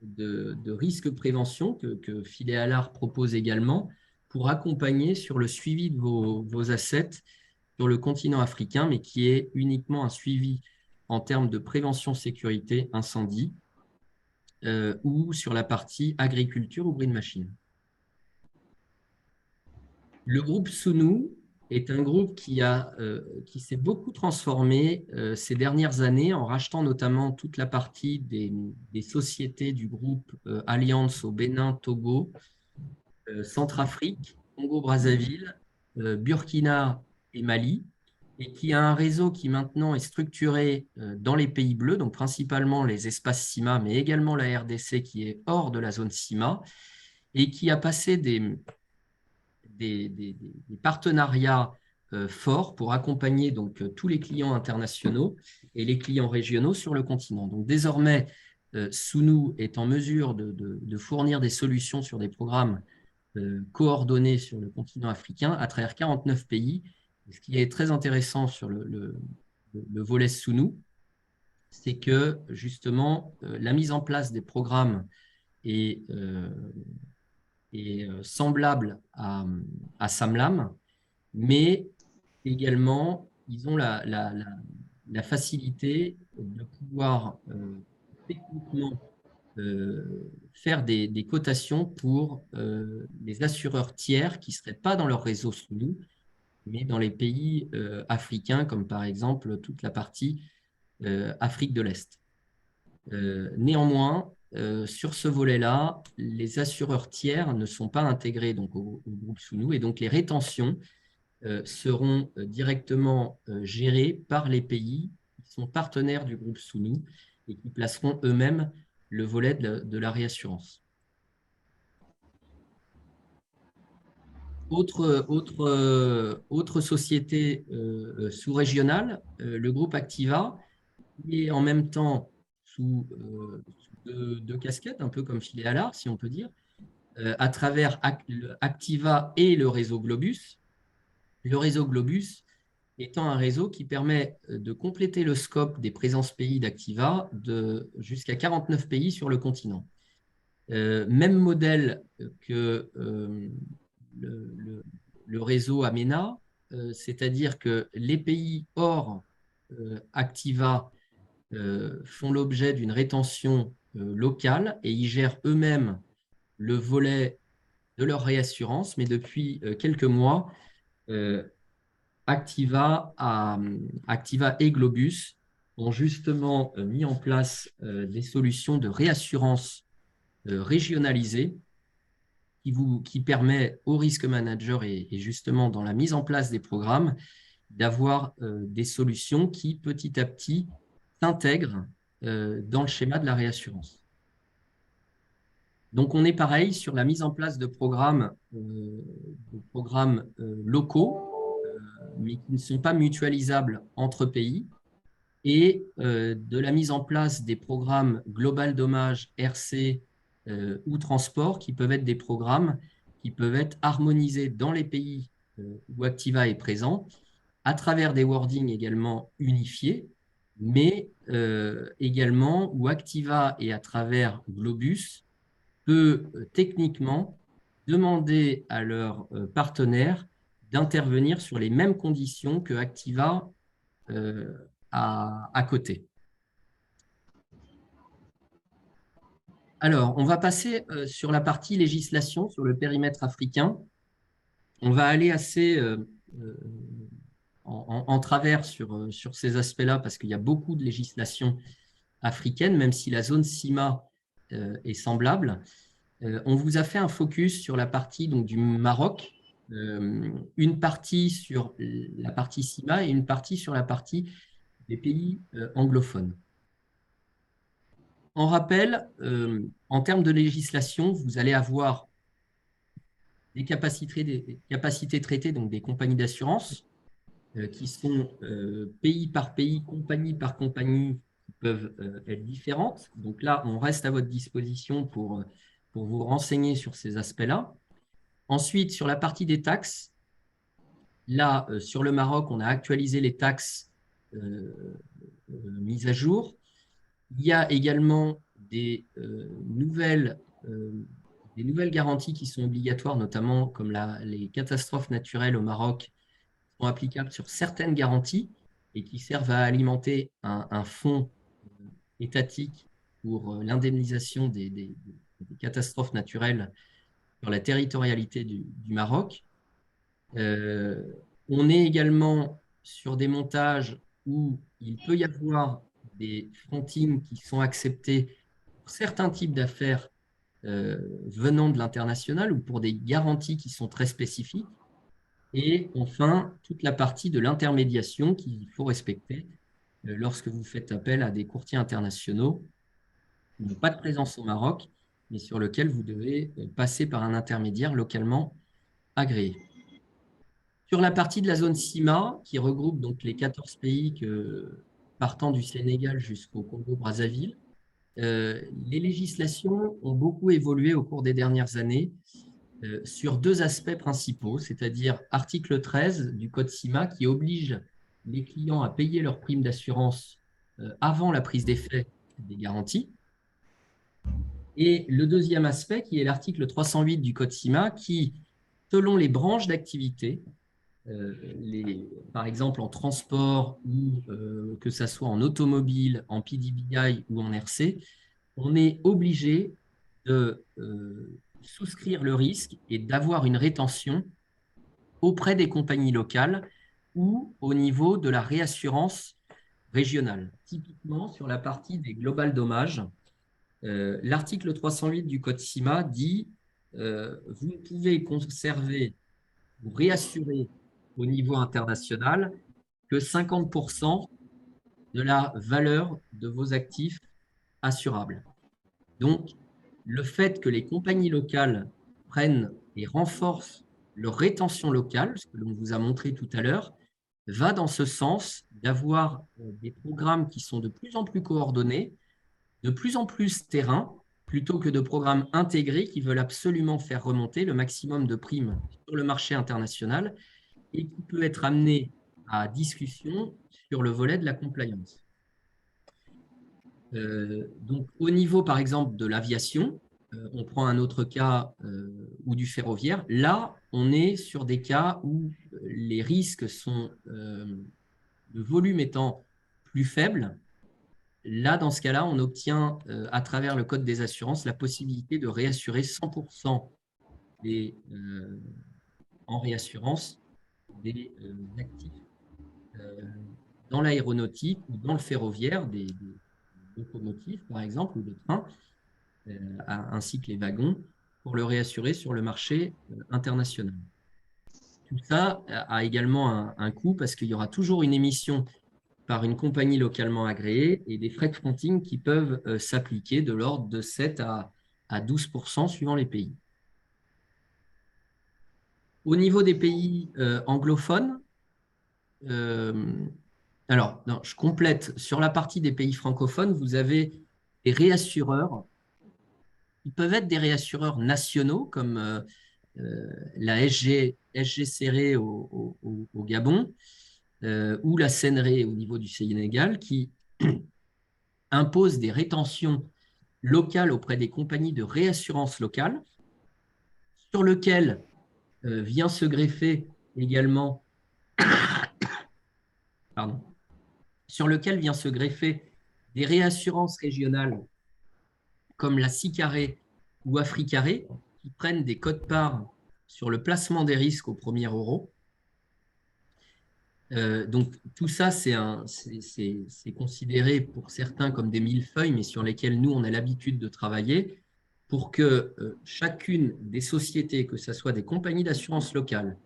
de risque prévention que Filet Allard propose également pour accompagner sur le suivi de vos assets sur le continent africain, mais qui est uniquement un suivi en termes de prévention, sécurité, incendie, ou sur la partie agriculture ou green machine. Le groupe Sunu est un groupe qui s'est beaucoup transformé ces dernières années en rachetant notamment toute la partie des sociétés du groupe Alliance au Bénin, Togo, Centrafrique, Congo-Brazzaville, Burkina et Mali, et qui a un réseau qui maintenant est structuré dans les pays bleus, donc principalement les espaces CIMA, mais également la RDC qui est hors de la zone CIMA, et qui a passé des partenariats forts pour accompagner donc, tous les clients internationaux et les clients régionaux sur le continent. Donc désormais, Sunu est en mesure de fournir des solutions sur des programmes coordonnés sur le continent africain à travers 49 pays. Ce qui est très intéressant sur le volet Sunu, c'est que justement la mise en place des programmes est semblable à Samlam, mais également, ils ont la facilité de pouvoir techniquement faire des cotations pour les assureurs tiers qui ne seraient pas dans leur réseau Sunu, mais dans les pays africains, comme par exemple toute la partie Afrique de l'Est. Néanmoins, sur ce volet-là, les assureurs tiers ne sont pas intégrés donc, au groupe Sunu et donc les rétentions seront directement gérées par les pays qui sont partenaires du groupe Sunu et qui placeront eux-mêmes le volet de la réassurance. Autre société sous-régionale, le groupe Activa, qui est en même temps sous deux casquettes, un peu comme Filet Allard, si on peut dire, à travers Activa et le réseau Globus. Le réseau Globus étant un réseau qui permet de compléter le scope des présences pays d'Activa jusqu'à 49 pays sur le continent. Même modèle que le réseau Amena, c'est-à-dire que les pays hors Activa font l'objet d'une rétention locale et ils gèrent eux-mêmes le volet de leur réassurance, mais depuis quelques mois, Activa et Globus ont justement mis en place des solutions de réassurance régionalisées qui permet au risk manager et justement dans la mise en place des programmes d'avoir des solutions qui petit à petit s'intègrent dans le schéma de la réassurance. Donc, on est pareil sur la mise en place de programmes locaux, mais qui ne sont pas mutualisables entre pays, et de la mise en place des programmes Global Dommage, RC ou Transport, qui peuvent être des programmes qui peuvent être harmonisés dans les pays où Activa est présent, à travers des wordings également unifiés, mais également où Activa et à travers Globus peut techniquement demander à leurs partenaires d'intervenir sur les mêmes conditions que Activa à côté. Alors, on va passer sur la partie législation, sur le périmètre africain. On va aller assez en travers sur ces aspects-là parce qu'il y a beaucoup de législation africaine, même si la zone CIMA est semblable. On vous a fait un focus sur la partie donc, du Maroc, une partie sur la partie CIMA et une partie sur la partie des pays anglophones. En rappel, en termes de législation, vous allez avoir des capacités traitées, donc des compagnies d'assurance, qui sont pays par pays, compagnie par compagnie, qui peuvent être différentes. Donc là, on reste à votre disposition pour vous renseigner sur ces aspects-là. Ensuite, sur la partie des taxes, là, sur le Maroc, on a actualisé les taxes mises à jour. Il y a également des nouvelles garanties qui sont obligatoires, notamment comme les catastrophes naturelles au Maroc sont applicables sur certaines garanties et qui servent à alimenter un fonds étatique pour l'indemnisation des catastrophes naturelles sur la territorialité du Maroc. On est également sur des montages où il peut y avoir des frontings qui sont acceptés pour certains types d'affaires venant de l'international ou pour des garanties qui sont très spécifiques. Et enfin, toute la partie de l'intermédiation qu'il faut respecter lorsque vous faites appel à des courtiers internationaux qui n'ont pas de présence au Maroc, mais sur lequel vous devez passer par un intermédiaire localement agréé. Sur la partie de la zone CIMA, qui regroupe donc les 14 pays partant du Sénégal jusqu'au Congo-Brazzaville, les législations ont beaucoup évolué au cours des dernières années sur deux aspects principaux, c'est-à-dire article 13 du Code CIMA qui oblige les clients à payer leur prime d'assurance avant la prise d'effet des garanties. Et le deuxième aspect qui est l'article 308 du Code CIMA qui, selon les branches d'activité, par exemple en transport ou que ce soit en automobile, en PDBI ou en RC, on est obligé de souscrire le risque et d'avoir une rétention auprès des compagnies locales ou au niveau de la réassurance régionale. Typiquement, sur la partie des global dommages, l'article 308 du Code CIMA dit vous ne pouvez conserver ou réassurer au niveau international que 50% de la valeur de vos actifs assurables. Donc, le fait que les compagnies locales prennent et renforcent leur rétention locale, ce que l'on vous a montré tout à l'heure, va dans ce sens d'avoir des programmes qui sont de plus en plus coordonnés, de plus en plus terrain, plutôt que de programmes intégrés qui veulent absolument faire remonter le maximum de primes sur le marché international et qui peut être amené à discussion sur le volet de la compliance. Donc, au niveau, par exemple, de l'aviation, on prend un autre cas ou du ferroviaire. Là, on est sur des cas où les risques sont, le volume étant plus faible. Là, dans ce cas-là, on obtient, à travers le Code des assurances, la possibilité de réassurer 100% en réassurance des actifs dans l'aéronautique ou dans le ferroviaire, des locomotives, par exemple, ou des trains, ainsi que les wagons. pour le réassurer sur le marché international. Tout ça a également un coût parce qu'il y aura toujours une émission par une compagnie localement agréée et des frais de fronting qui peuvent s'appliquer de l'ordre de 7 à 12% suivant les pays. Au niveau des pays anglophones, alors non, je complète, sur la partie des pays francophones, vous avez des réassureurs. Ils peuvent être des réassureurs nationaux comme la SG Serré au Gabon ou la Senré au niveau du Sénégal qui imposent des rétentions locales auprès des compagnies de réassurance locales sur lequel vient se greffer également sur lequel vient se greffer des réassurances régionales comme la SICARE ou Africaré qui prennent des quotes-parts sur le placement des risques au premier euro. Donc tout ça, c'est considéré pour certains comme des millefeuilles, mais sur lesquels nous, on a l'habitude de travailler pour que chacune des sociétés, que ce soit des compagnies d'assurance locale,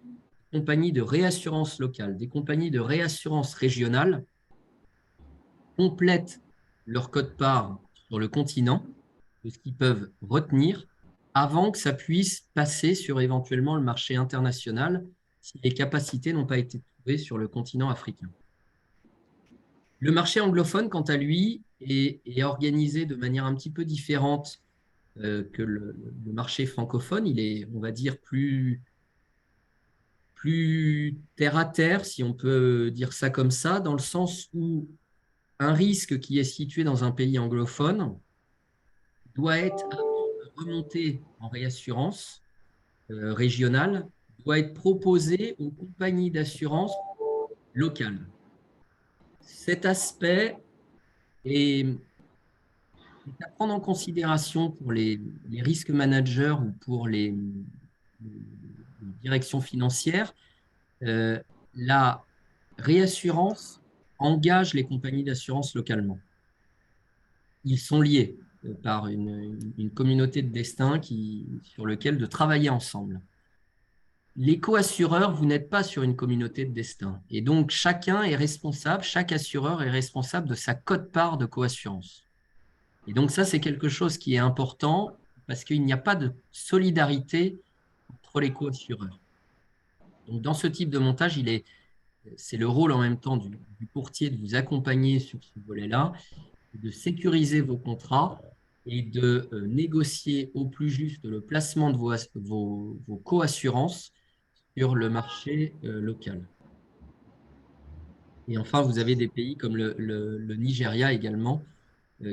des compagnies de réassurance locale, des compagnies de réassurance régionale, complètent leur quote-part sur le continent de ce qu'ils peuvent retenir avant que ça puisse passer sur éventuellement le marché international si les capacités n'ont pas été trouvées sur le continent africain. Le marché anglophone, quant à lui, est organisé de manière un petit peu différente que le marché francophone. Il est, on va dire, plus terre à terre, si on peut dire ça comme ça, dans le sens où un risque qui est situé dans un pays anglophone doit être remonté en réassurance régionale, doit être proposé aux compagnies d'assurance locales. Cet aspect est à prendre en considération pour les risques managers ou pour les directions financières. La réassurance engage les compagnies d'assurance localement. Ils sont liés par une communauté de destin sur lequel de travailler ensemble. Les co-assureurs, vous n'êtes pas sur une communauté de destin. Et donc, chacun est responsable, chaque assureur est responsable de sa quote-part de co-assurance. Et donc, ça, c'est quelque chose qui est important parce qu'il n'y a pas de solidarité entre les co-assureurs. Donc, dans ce type de montage, c'est le rôle en même temps du courtier de vous accompagner sur ce volet-là, de sécuriser vos contrats et de négocier au plus juste le placement de vos co-assurances sur le marché local. Et enfin, vous avez des pays comme le Nigeria également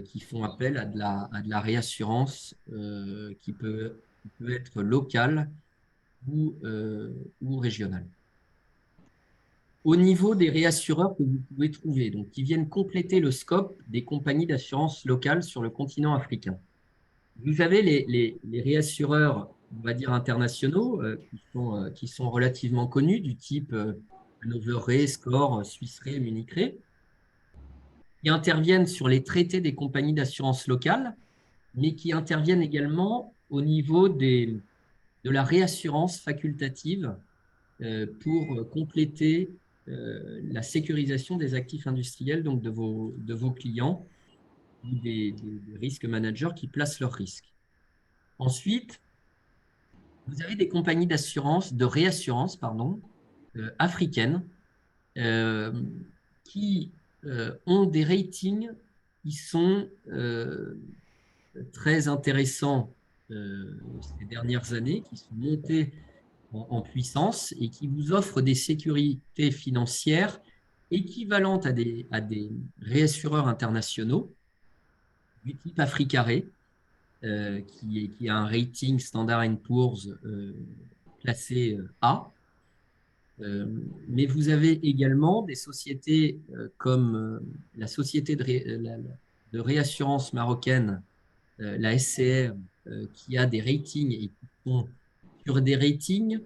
qui font appel à de la réassurance qui peut être locale ou régionale. Au niveau des réassureurs que vous pouvez trouver, donc qui viennent compléter le scope des compagnies d'assurance locales sur le continent africain. Vous avez les réassureurs, on va dire internationaux, qui sont relativement connus, du type Hannover Re, Score, Swiss Re, Munich Re, qui interviennent sur les traités des compagnies d'assurance locales, mais qui interviennent également au niveau de la réassurance facultative pour compléter la sécurisation des actifs industriels donc de vos clients ou des risques managers qui placent leurs risques. Ensuite, vous avez des compagnies de réassurance africaines qui ont des ratings qui sont très intéressants ces dernières années, qui sont montés en puissance et qui vous offrent des sécurités financières équivalentes à des réassureurs internationaux du type Africaré, qui a un rating Standard & Poor's classé A. Mais vous avez également des sociétés comme la société de réassurance marocaine, la SCR, qui a des ratings et qui sont sur des ratings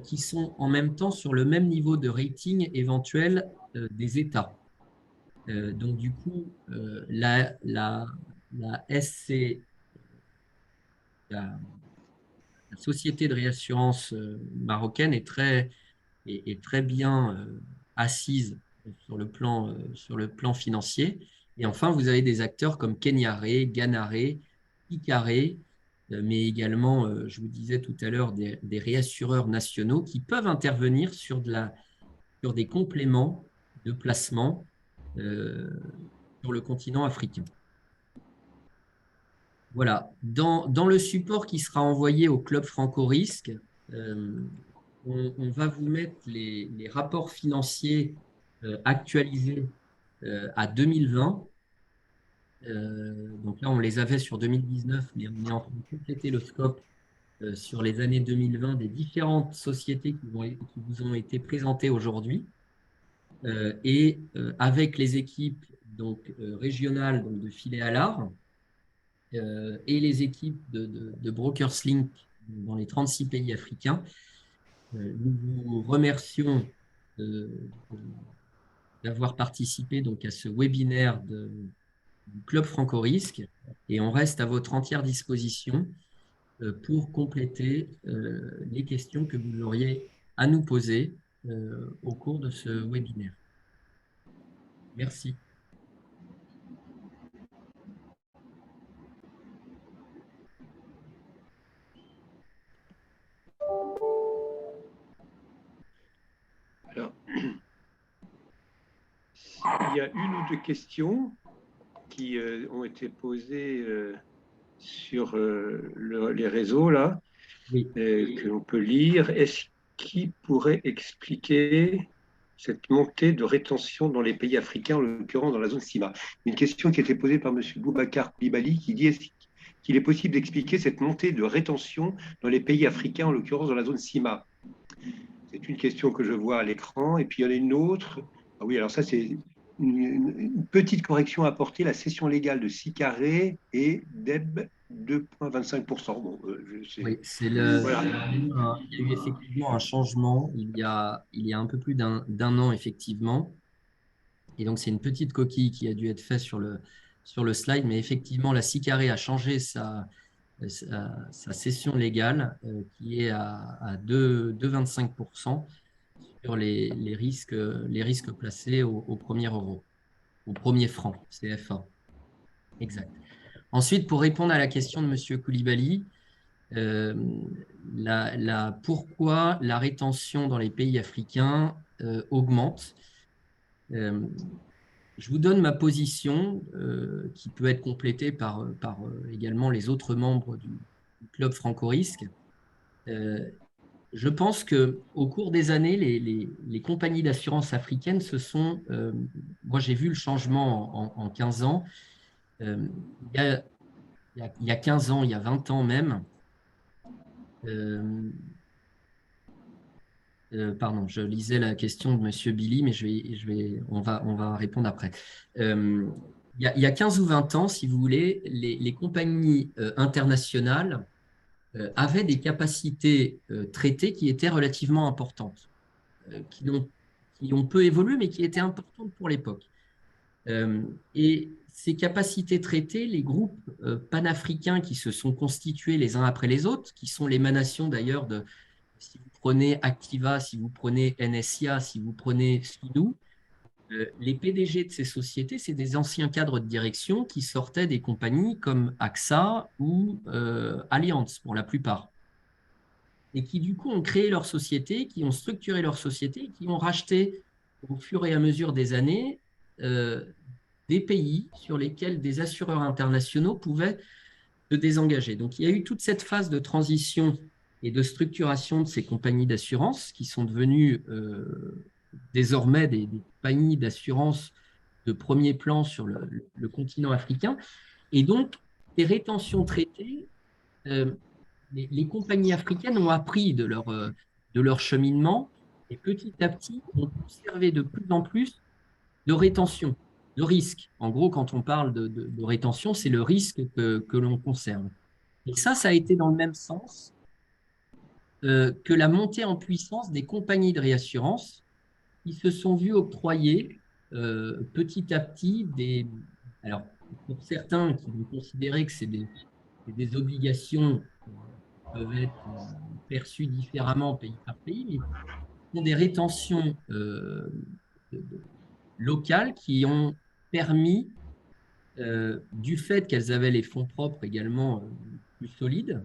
qui sont en même temps sur le même niveau de rating éventuel des États. Donc du coup, la SC, la société de réassurance marocaine est très bien assise sur le plan financier. Et enfin, vous avez des acteurs comme Kenyare, Ganare, Icare, mais également, je vous disais tout à l'heure, des réassureurs nationaux qui peuvent intervenir sur des compléments de placement euh, sur le continent africain. Voilà. Dans le support qui sera envoyé au Club Franco-Risque, on va vous mettre les rapports financiers actualisés à 2020. Donc là, on les avait sur 2019, mais on est en train de compléter le scope sur les années 2020 des différentes sociétés qui vous ont été présentées aujourd'hui. Et avec les équipes donc, régionales donc de Filet Allard et les équipes de Brokers Link dans les 36 pays africains, nous vous remercions d'avoir participé donc, à ce webinaire du Club Franco-Risque et on reste à votre entière disposition pour compléter les questions que vous auriez à nous poser au cours de ce webinaire. Merci. Alors, il y a une ou deux questions qui ont été posées sur les réseaux là, Oui. que l'on peut lire. Est-ce qui pourrait expliquer cette montée de rétention dans les pays africains, en l'occurrence dans la zone CIMA? Une question qui a été posée par M. Boubacar Koulibaly qui dit: est-ce qu'il est possible d'expliquer cette montée de rétention dans les pays africains, en l'occurrence dans la zone CIMA? C'est une question que je vois à l'écran. Et puis il y en a une autre. Ah oui, alors ça, c'est une petite correction à apporter. La cession légale de Sicaré et DEB 2,25%. Bon, Oui, voilà. il y a eu effectivement un changement il y a un peu plus d'un an, effectivement. Et donc, c'est une petite coquille qui a dû être faite sur le slide. Mais effectivement, la Sicaré a changé sa cession légale qui est à 2,25% sur les risques placés au premier euro, au premier franc, CFA. Exact. Ensuite, pour répondre à la question de M. Koulibaly, pourquoi la rétention dans les pays africains augmente. Je vous donne ma position qui peut être complétée par également les autres membres du club Franco-Risque. Je pense qu'au cours des années, les compagnies d'assurance africaines moi j'ai vu le changement en 15 ans. Il y a 15 ans, il y a 20 ans même, pardon, je lisais la question de M. Billy, mais on va répondre après. Il y a 15 ou 20 ans, si vous voulez, les compagnies internationales avaient des capacités traitées qui étaient relativement importantes, qui ont peu évolué, mais qui étaient importantes pour l'époque. Et ces capacités traitées, les groupes panafricains qui se sont constitués les uns après les autres, qui sont l'émanation d'ailleurs si vous prenez Activa, si vous prenez NSIA, si vous prenez Skidoo, les PDG de ces sociétés, c'est des anciens cadres de direction qui sortaient des compagnies comme AXA ou Allianz pour la plupart. Et qui du coup ont créé leur société, qui ont structuré leur société, qui ont racheté au fur et à mesure des années des pays sur lesquels des assureurs internationaux pouvaient se désengager. Donc il y a eu toute cette phase de transition et de structuration de ces compagnies d'assurance qui sont devenues désormais des compagnies d'assurance de premier plan sur le continent africain. Et donc, les rétentions traitées, les compagnies africaines ont appris de leur cheminement et petit à petit ont conservé de plus en plus de rétention, de risque. En gros, quand on parle de rétention, c'est le risque que l'on conserve. Et ça a été dans le même sens que la montée en puissance des compagnies de réassurance qui se sont vues octroyer petit à petit alors pour certains qui vont considérer que c'est des obligations peuvent être perçues différemment pays par pays, mais ce sont des rétentions locales qui ont permis, du fait qu'elles avaient les fonds propres également plus solides,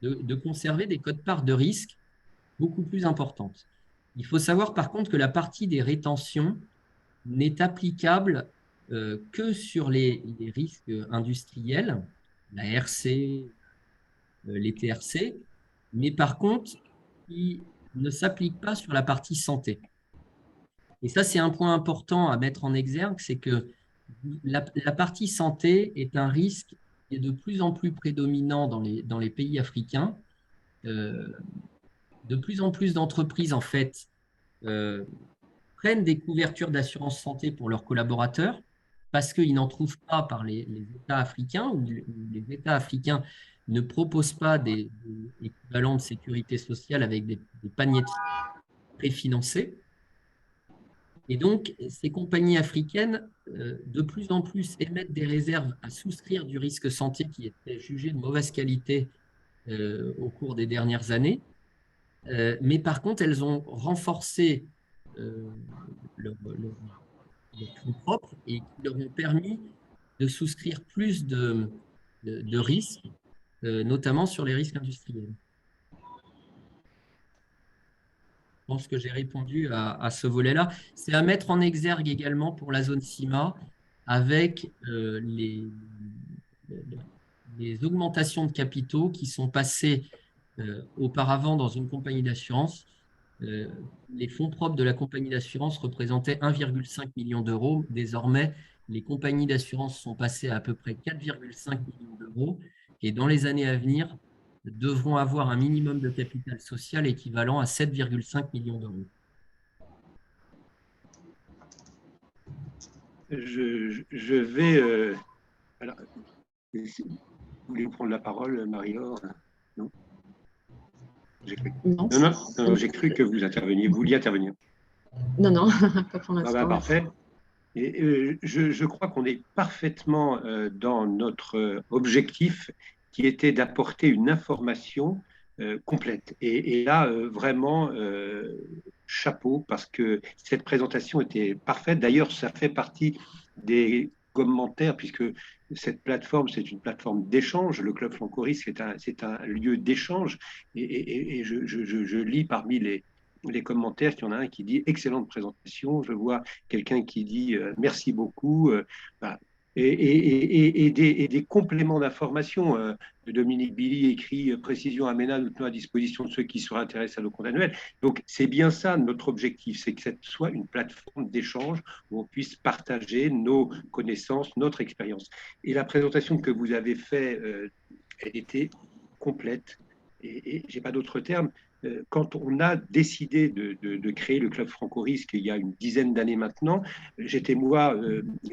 de conserver des quotes-parts de risque beaucoup plus importantes. Il faut savoir par contre que la partie des rétentions n'est applicable que sur les risques industriels, la RC, les TRC, mais par contre, qui ne s'applique pas sur la partie santé. Et ça, c'est un point important à mettre en exergue, c'est que la partie santé est un risque qui est de plus en plus prédominant dans les pays africains. De plus en plus d'entreprises, en fait, prennent des couvertures d'assurance santé pour leurs collaborateurs parce qu'ils n'en trouvent pas par les États africains, ou les États africains ne proposent pas des équivalents de sécurité sociale avec des paniers de préfinancés. Et donc, ces compagnies africaines, de plus en plus, émettent des réserves à souscrire du risque santé qui était jugé de mauvaise qualité au cours des dernières années. Mais par contre, elles ont renforcé leurs fonds propres et qui leur ont permis de souscrire plus de risques, notamment sur les risques industriels. Je pense que j'ai répondu à ce volet-là. C'est à mettre en exergue également pour la zone CIMA avec les augmentations de capitaux qui sont passées auparavant dans une compagnie d'assurance. Les fonds propres de la compagnie d'assurance représentaient 1,5 million d'euros. Désormais, les compagnies d'assurance sont passées à peu près 4,5 millions d'euros et dans les années à venir, devront avoir un minimum de capital social équivalent à 7,5 millions d'euros. Je vais... alors, vous voulez prendre la parole, Marie-Laure? Non, non, j'ai cru que vous interveniez. Vous vouliez intervenir? Non, pas pour l'instant. Parfait. Et je crois qu'on est parfaitement dans notre objectif qui était d'apporter une information complète. Et là, vraiment, chapeau, parce que cette présentation était parfaite. D'ailleurs, ça fait partie des commentaires, puisque cette plateforme, c'est une plateforme d'échange. Le Club Francoris, c'est un lieu d'échange. Et je lis parmi les commentaires, il y en a un qui dit « Excellente présentation ». Je vois quelqu'un qui dit « Merci beaucoup ». Et des compléments d'information. Dominique Billy écrit « Précision Amena, nous tenons à disposition de ceux qui seraient intéressés à nos comptes annuels ». Donc, c'est bien ça notre objectif, c'est que ce soit une plateforme d'échange où on puisse partager nos connaissances, notre expérience. Et la présentation que vous avez faite, elle était complète. Et je n'ai pas d'autres termes. Quand on a décidé de créer le Club Franco-Risque il y a une dizaine d'années maintenant, j'étais moi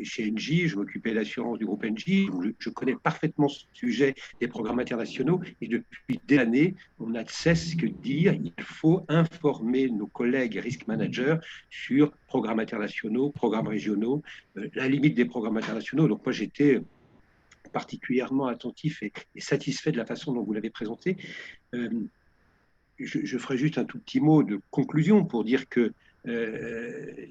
chez Engie, je m'occupais de l'assurance du groupe Engie, je connais parfaitement ce sujet des programmes internationaux et depuis des années, on n'a de cesse que de dire il faut informer nos collègues risk managers sur programmes internationaux, programmes régionaux, la limite des programmes internationaux. Donc moi j'étais particulièrement attentif et satisfait de la façon dont vous l'avez présenté. Je ferai juste un tout petit mot de conclusion pour dire que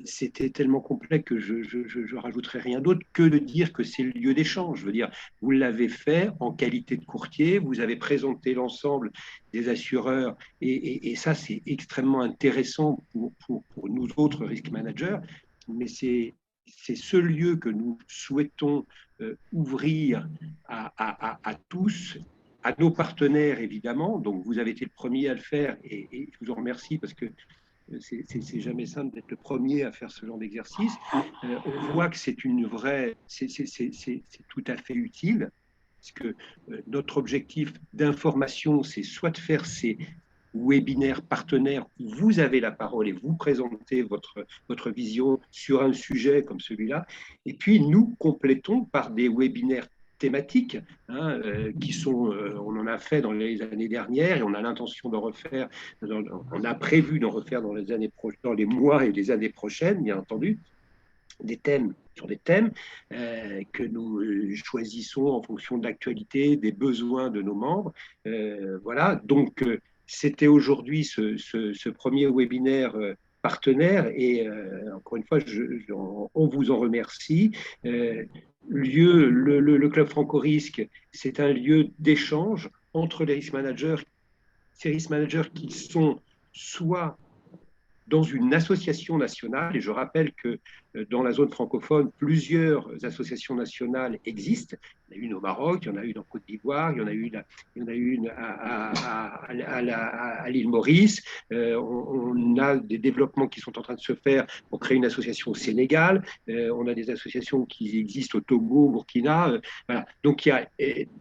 c'était tellement complet que je ne rajouterai rien d'autre que de dire que c'est le lieu d'échange. Je veux dire, vous l'avez fait en qualité de courtier, vous avez présenté l'ensemble des assureurs et ça, c'est extrêmement intéressant pour nous autres risk managers, mais c'est ce lieu que nous souhaitons ouvrir à tous, à nos partenaires évidemment. Donc vous avez été le premier à le faire et je vous en remercie parce que c'est jamais simple d'être le premier à faire ce genre d'exercice. On voit que c'est une vraie, c'est tout à fait utile parce que notre objectif d'information, c'est soit de faire ces webinaires partenaires où vous avez la parole et vous présentez votre vision sur un sujet comme celui-là, et puis nous complétons par des webinaires thématiques qui sont, on en a fait dans les années dernières et on a l'intention d'en refaire, on a prévu d'en refaire dans les mois et les années prochaines, bien entendu, des thèmes sur des thèmes que nous choisissons en fonction de l'actualité, des besoins de nos membres. Voilà, donc c'était aujourd'hui ce premier webinaire partenaire et encore une fois, on vous en remercie. Le Club Franco-Risque, c'est un lieu d'échange entre les risk managers, ces risk managers qui sont soit dans une association nationale, et je rappelle que dans la zone francophone, plusieurs associations nationales existent. Il y en a une au Maroc, il y en a une en Côte d'Ivoire, il y en a une à l'île Maurice. On a des développements qui sont en train de se faire pour créer une association au Sénégal. On a des associations qui existent au Togo, au Burkina. Voilà. Donc il y a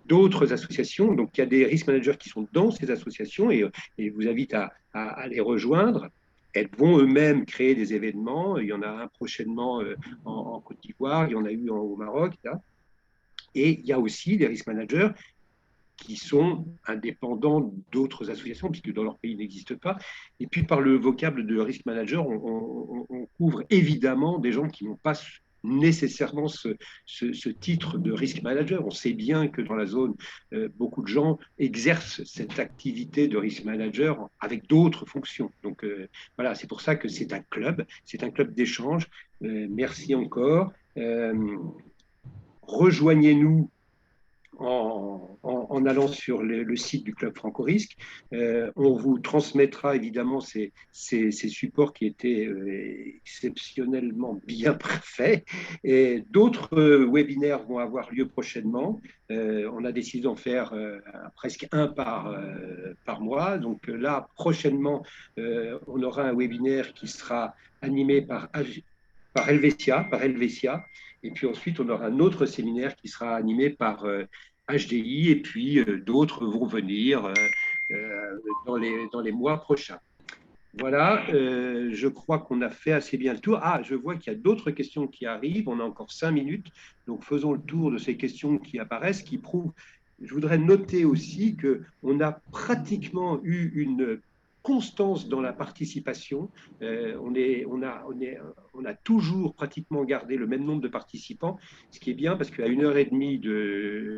d'autres associations. Donc il y a des risk managers qui sont dans ces associations et vous invite à les rejoindre. Elles vont eux-mêmes créer des événements. Il y en a un prochainement en Côte d'Ivoire, il y en a eu au Maroc. Là. Et il y a aussi des risk managers qui sont indépendants d'autres associations, puisque dans leur pays, ils n'existent pas. Et puis, par le vocable de risk manager, on couvre évidemment des gens qui n'ont pas nécessairement ce titre de risk manager. On sait bien que dans la zone, beaucoup de gens exercent cette activité de risk manager avec d'autres fonctions. Donc voilà, c'est pour ça que c'est un club d'échange. Merci encore. Rejoignez-nous en allant sur le site du Club Franco-Risque. On vous transmettra évidemment ces supports qui étaient exceptionnellement bien faits. Et d'autres webinaires vont avoir lieu prochainement. On a décidé d'en faire presque un par mois. Donc là, prochainement, on aura un webinaire qui sera animé par Helvetia. Et puis ensuite, on aura un autre séminaire qui sera animé par HDI, et puis d'autres vont venir dans les mois prochains. Voilà, je crois qu'on a fait assez bien le tour. Ah, je vois qu'il y a d'autres questions qui arrivent. On a encore 5 minutes, donc faisons le tour de ces questions qui apparaissent, qui prouvent. Je voudrais noter aussi qu'on a pratiquement eu une constance dans la participation. On a toujours pratiquement gardé le même nombre de participants, ce qui est bien parce qu'à 1h30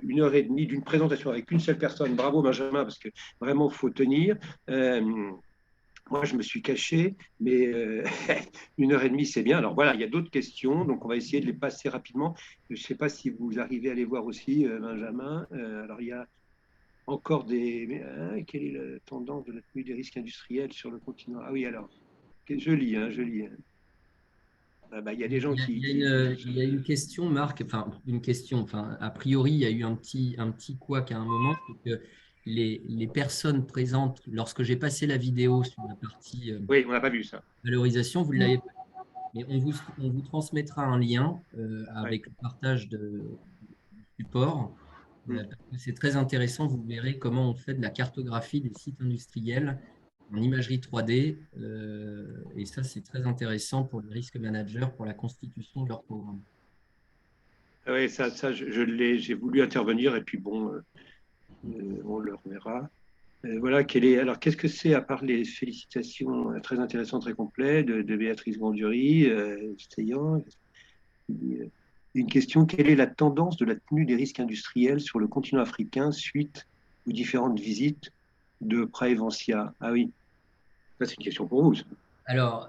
d'une présentation avec une seule personne, bravo Benjamin, parce que vraiment il faut tenir. Moi, je me suis caché, mais 1h30, c'est bien. Alors voilà, il y a d'autres questions, donc on va essayer de les passer rapidement. Je ne sais pas si vous arrivez à les voir aussi, Benjamin. Alors il y a encore des... quelle est la tendance de la tenue des risques industriels sur le continent? Ah oui, alors, je lis. Ah bah, il y a des gens qui... Il y a une question, Marc, a priori, il y a eu un petit couac à un moment, c'est que les personnes présentes, lorsque j'ai passé la vidéo sur la partie oui, on n'a pas vu ça. Valorisation, vous l'avez pas. Mais on vous transmettra un lien avec le partage du support. Parce que c'est très intéressant, vous verrez comment on fait de la cartographie des sites industriels en imagerie 3D. Et ça, c'est très intéressant pour les risques managers, pour la constitution de leur programme. Oui, ça j'ai voulu intervenir et puis bon, on le reverra. Voilà, alors qu'est-ce que c'est, à part les félicitations très intéressantes, très complètes de Béatrice Grandury, une question, quelle est la tendance de la tenue des risques industriels sur le continent africain suite aux différentes visites de Praeventia? Ah oui, ça c'est une question pour vous. Ça. Alors,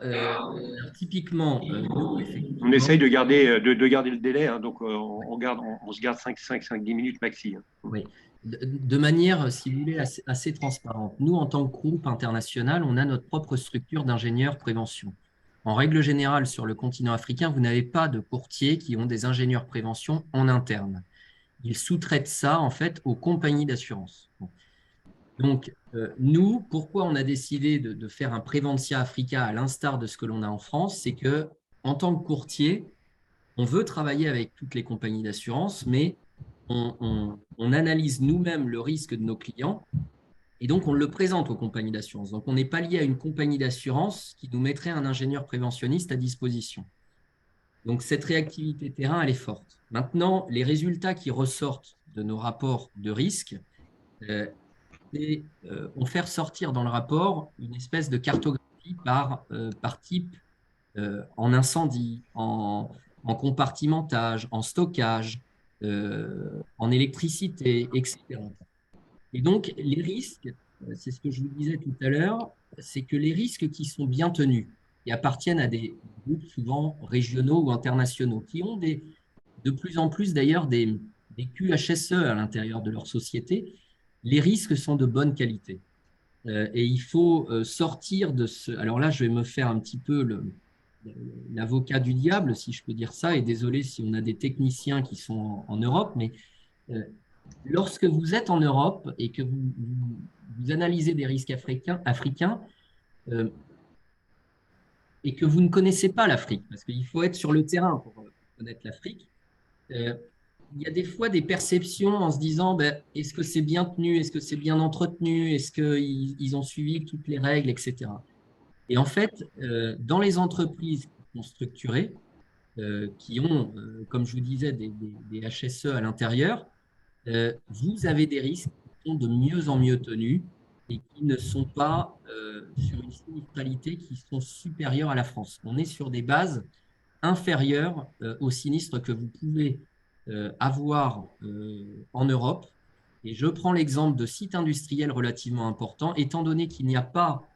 typiquement, nous, effectivement… On essaye de garder le délai, hein, donc on se garde 5-10 minutes maxi. Hein. Oui. De manière, si vous voulez, assez transparente. Nous, en tant que groupe international, on a notre propre structure d'ingénieurs prévention. En règle générale, sur le continent africain, vous n'avez pas de courtiers qui ont des ingénieurs prévention en interne. Ils sous-traitent ça, en fait, aux compagnies d'assurance. Donc, nous, pourquoi on a décidé de faire un Préventia Africa à l'instar de ce que l'on a en France, c'est que, en tant que courtier, on veut travailler avec toutes les compagnies d'assurance, mais on analyse nous-mêmes le risque de nos clients et donc on le présente aux compagnies d'assurance. Donc, on n'est pas lié à une compagnie d'assurance qui nous mettrait un ingénieur préventionniste à disposition. Donc, cette réactivité terrain, elle est forte. Maintenant, les résultats qui ressortent de nos rapports de risque, on fait ressortir dans le rapport une espèce de cartographie par type en incendie, en en compartimentage, en stockage, en électricité, etc. Et donc, les risques, c'est ce que je vous disais tout à l'heure, c'est que les risques qui sont bien tenus et appartiennent à des groupes souvent régionaux ou internationaux, qui ont de plus en plus d'ailleurs des QHSE à l'intérieur de leur société, les risques sont de bonne qualité. Et il faut sortir de ce… Alors là, je vais me faire un petit peu l'avocat du diable, si je peux dire ça, et désolé si on a des techniciens qui sont en Europe, mais lorsque vous êtes en Europe et que vous analysez des risques africains et que vous ne connaissez pas l'Afrique, parce qu'il faut être sur le terrain pour connaître l'Afrique, il y a des fois des perceptions en se disant ben, est-ce que c'est bien tenu, est-ce que c'est bien entretenu, est-ce qu'ils ont suivi toutes les règles, etc. Et en fait, dans les entreprises qui sont structurées, qui ont, comme je vous disais, des HSE à l'intérieur, vous avez des risques qui sont de mieux en mieux tenus et qui ne sont pas sur une sinistralité qui sont supérieures à la France. On est sur des bases inférieures aux sinistres que vous pouvez avoir en Europe. Et je prends l'exemple de sites industriels relativement importants, étant donné qu'il n'y a pas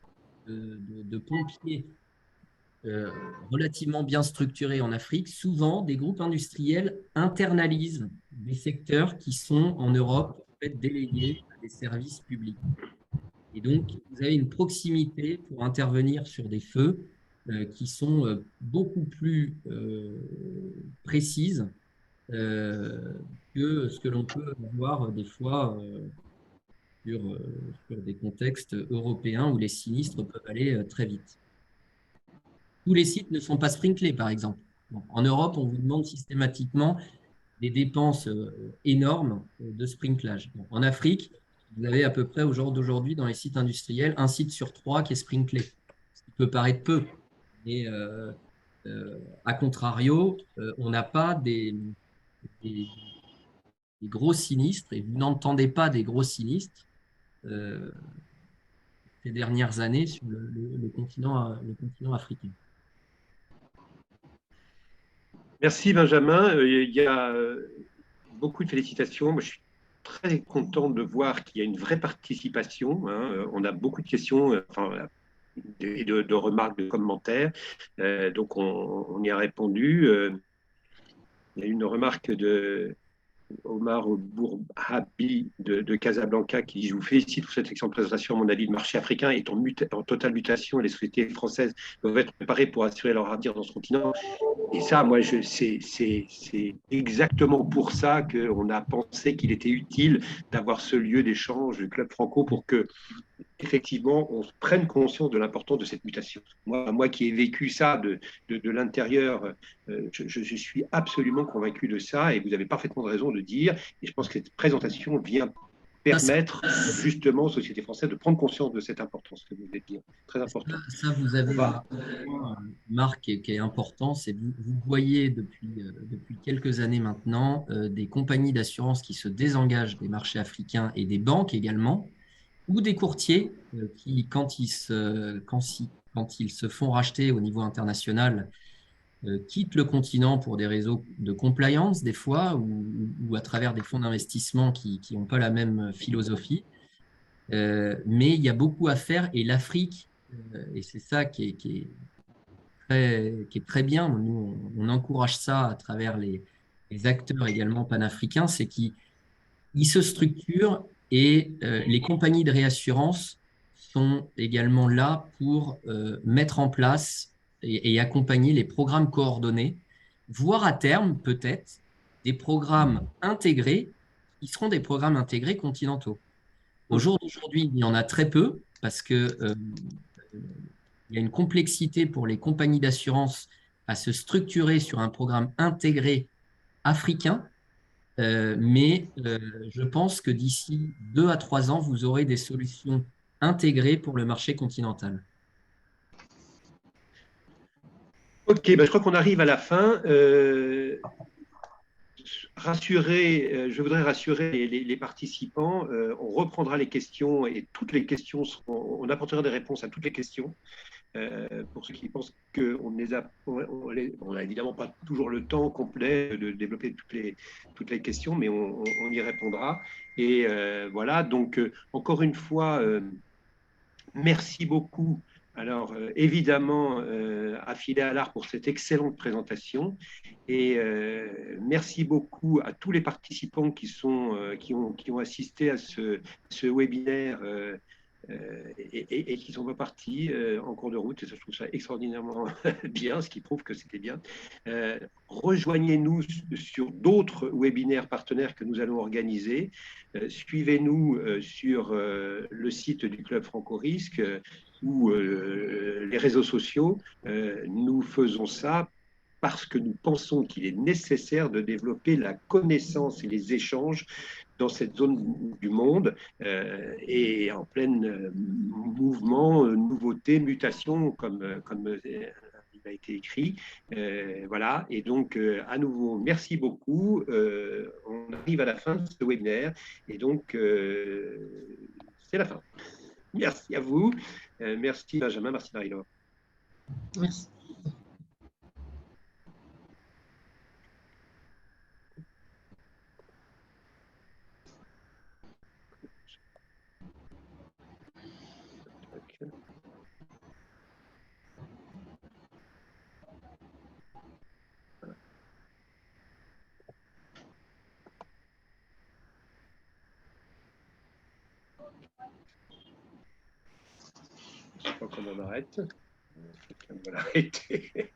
de pompiers relativement bien structurés en Afrique, souvent des groupes industriels internalisent des secteurs qui sont en Europe en fait, délégués à des services publics. Et donc, vous avez une proximité pour intervenir sur des feux qui sont beaucoup plus précises que ce que l'on peut voir des fois sur des contextes européens où les sinistres peuvent aller très vite. Tous les sites ne sont pas sprinklés, par exemple. En Europe, on vous demande systématiquement des dépenses énormes de sprinklage. En Afrique, vous avez à peu près au jour d'aujourd'hui dans les sites industriels un site sur 3 qui est sprinklé, ce qui peut paraître peu. Et à contrario, on n'a pas des gros sinistres, et vous n'entendez pas des gros sinistres ces dernières années sur le continent africain. Merci Benjamin. Il y a beaucoup de félicitations. Moi, je suis très content de voir qu'il y a une vraie participation. Hein. On a beaucoup de questions et de remarques, de commentaires. Donc, on y a répondu. Il y a une remarque de Omar Bourhabi de Casablanca qui dit « Je vous félicite pour cette excellente présentation. À mon avis, le marché africain est en totale mutation et les sociétés françaises doivent être préparées pour assurer leur avenir dans ce continent. » Et ça, moi, c'est exactement pour ça qu'on a pensé qu'il était utile d'avoir ce lieu d'échange, le Club Franco, pour que effectivement, on prenne conscience de l'importance de cette mutation. Moi qui ai vécu ça de l'intérieur, je suis absolument convaincu de ça et vous avez parfaitement raison de dire, et je pense que cette présentation vient permettre justement aux sociétés françaises de prendre conscience de cette importance que vous venez de dire. Très important. Ça vous avez un Marc qui est important, c'est que vous voyez depuis quelques années maintenant des compagnies d'assurance qui se désengagent des marchés africains et des banques également, ou des courtiers qui, quand ils se font racheter au niveau international, quittent le continent pour des réseaux de compliance des fois, ou à travers des fonds d'investissement qui n'ont pas la même philosophie. Mais il y a beaucoup à faire et l'Afrique, et c'est ça qui est très bien, nous on encourage ça à travers les acteurs également panafricains, c'est qu'ils se structurent et les compagnies de réassurance sont également là pour mettre en place et accompagner les programmes coordonnés, voire à terme peut-être des programmes intégrés qui seront des programmes intégrés continentaux. Au jour d'aujourd'hui, il y en a très peu parce que il y a une complexité pour les compagnies d'assurance à se structurer sur un programme intégré africain. Mais je pense que d'ici 2 à 3 ans, vous aurez des solutions intégrées pour le marché continental. Ok, je crois qu'on arrive à la fin. Je voudrais rassurer les participants. On reprendra les questions et toutes les questions on apportera des réponses à toutes les questions. pour ceux qui pensent qu'on n'a évidemment pas toujours le temps complet de développer toutes les questions, mais on y répondra. Et voilà, donc encore une fois, merci beaucoup. Alors, évidemment, à Filet à l'Art pour cette excellente présentation. Et merci beaucoup à tous les participants qui ont assisté à ce webinaire et qui sont repartis en cours de route. Et ça, je trouve ça extraordinairement bien, ce qui prouve que c'était bien. Rejoignez-nous sur d'autres webinaires partenaires que nous allons organiser. Suivez-nous sur le site du Club Franco-Risque ou les réseaux sociaux. Nous faisons ça parce que nous pensons qu'il est nécessaire de développer la connaissance et les échanges dans cette zone du monde et en plein mouvement, nouveauté, mutation, comme il a été écrit. Voilà, et donc à nouveau, merci beaucoup. On arrive à la fin de ce webinaire et donc c'est la fin. Merci à vous. Merci Benjamin, merci Marie-Laure. Merci. Je sais pas comment on arrête. Quelqu'un doit l'arrêter.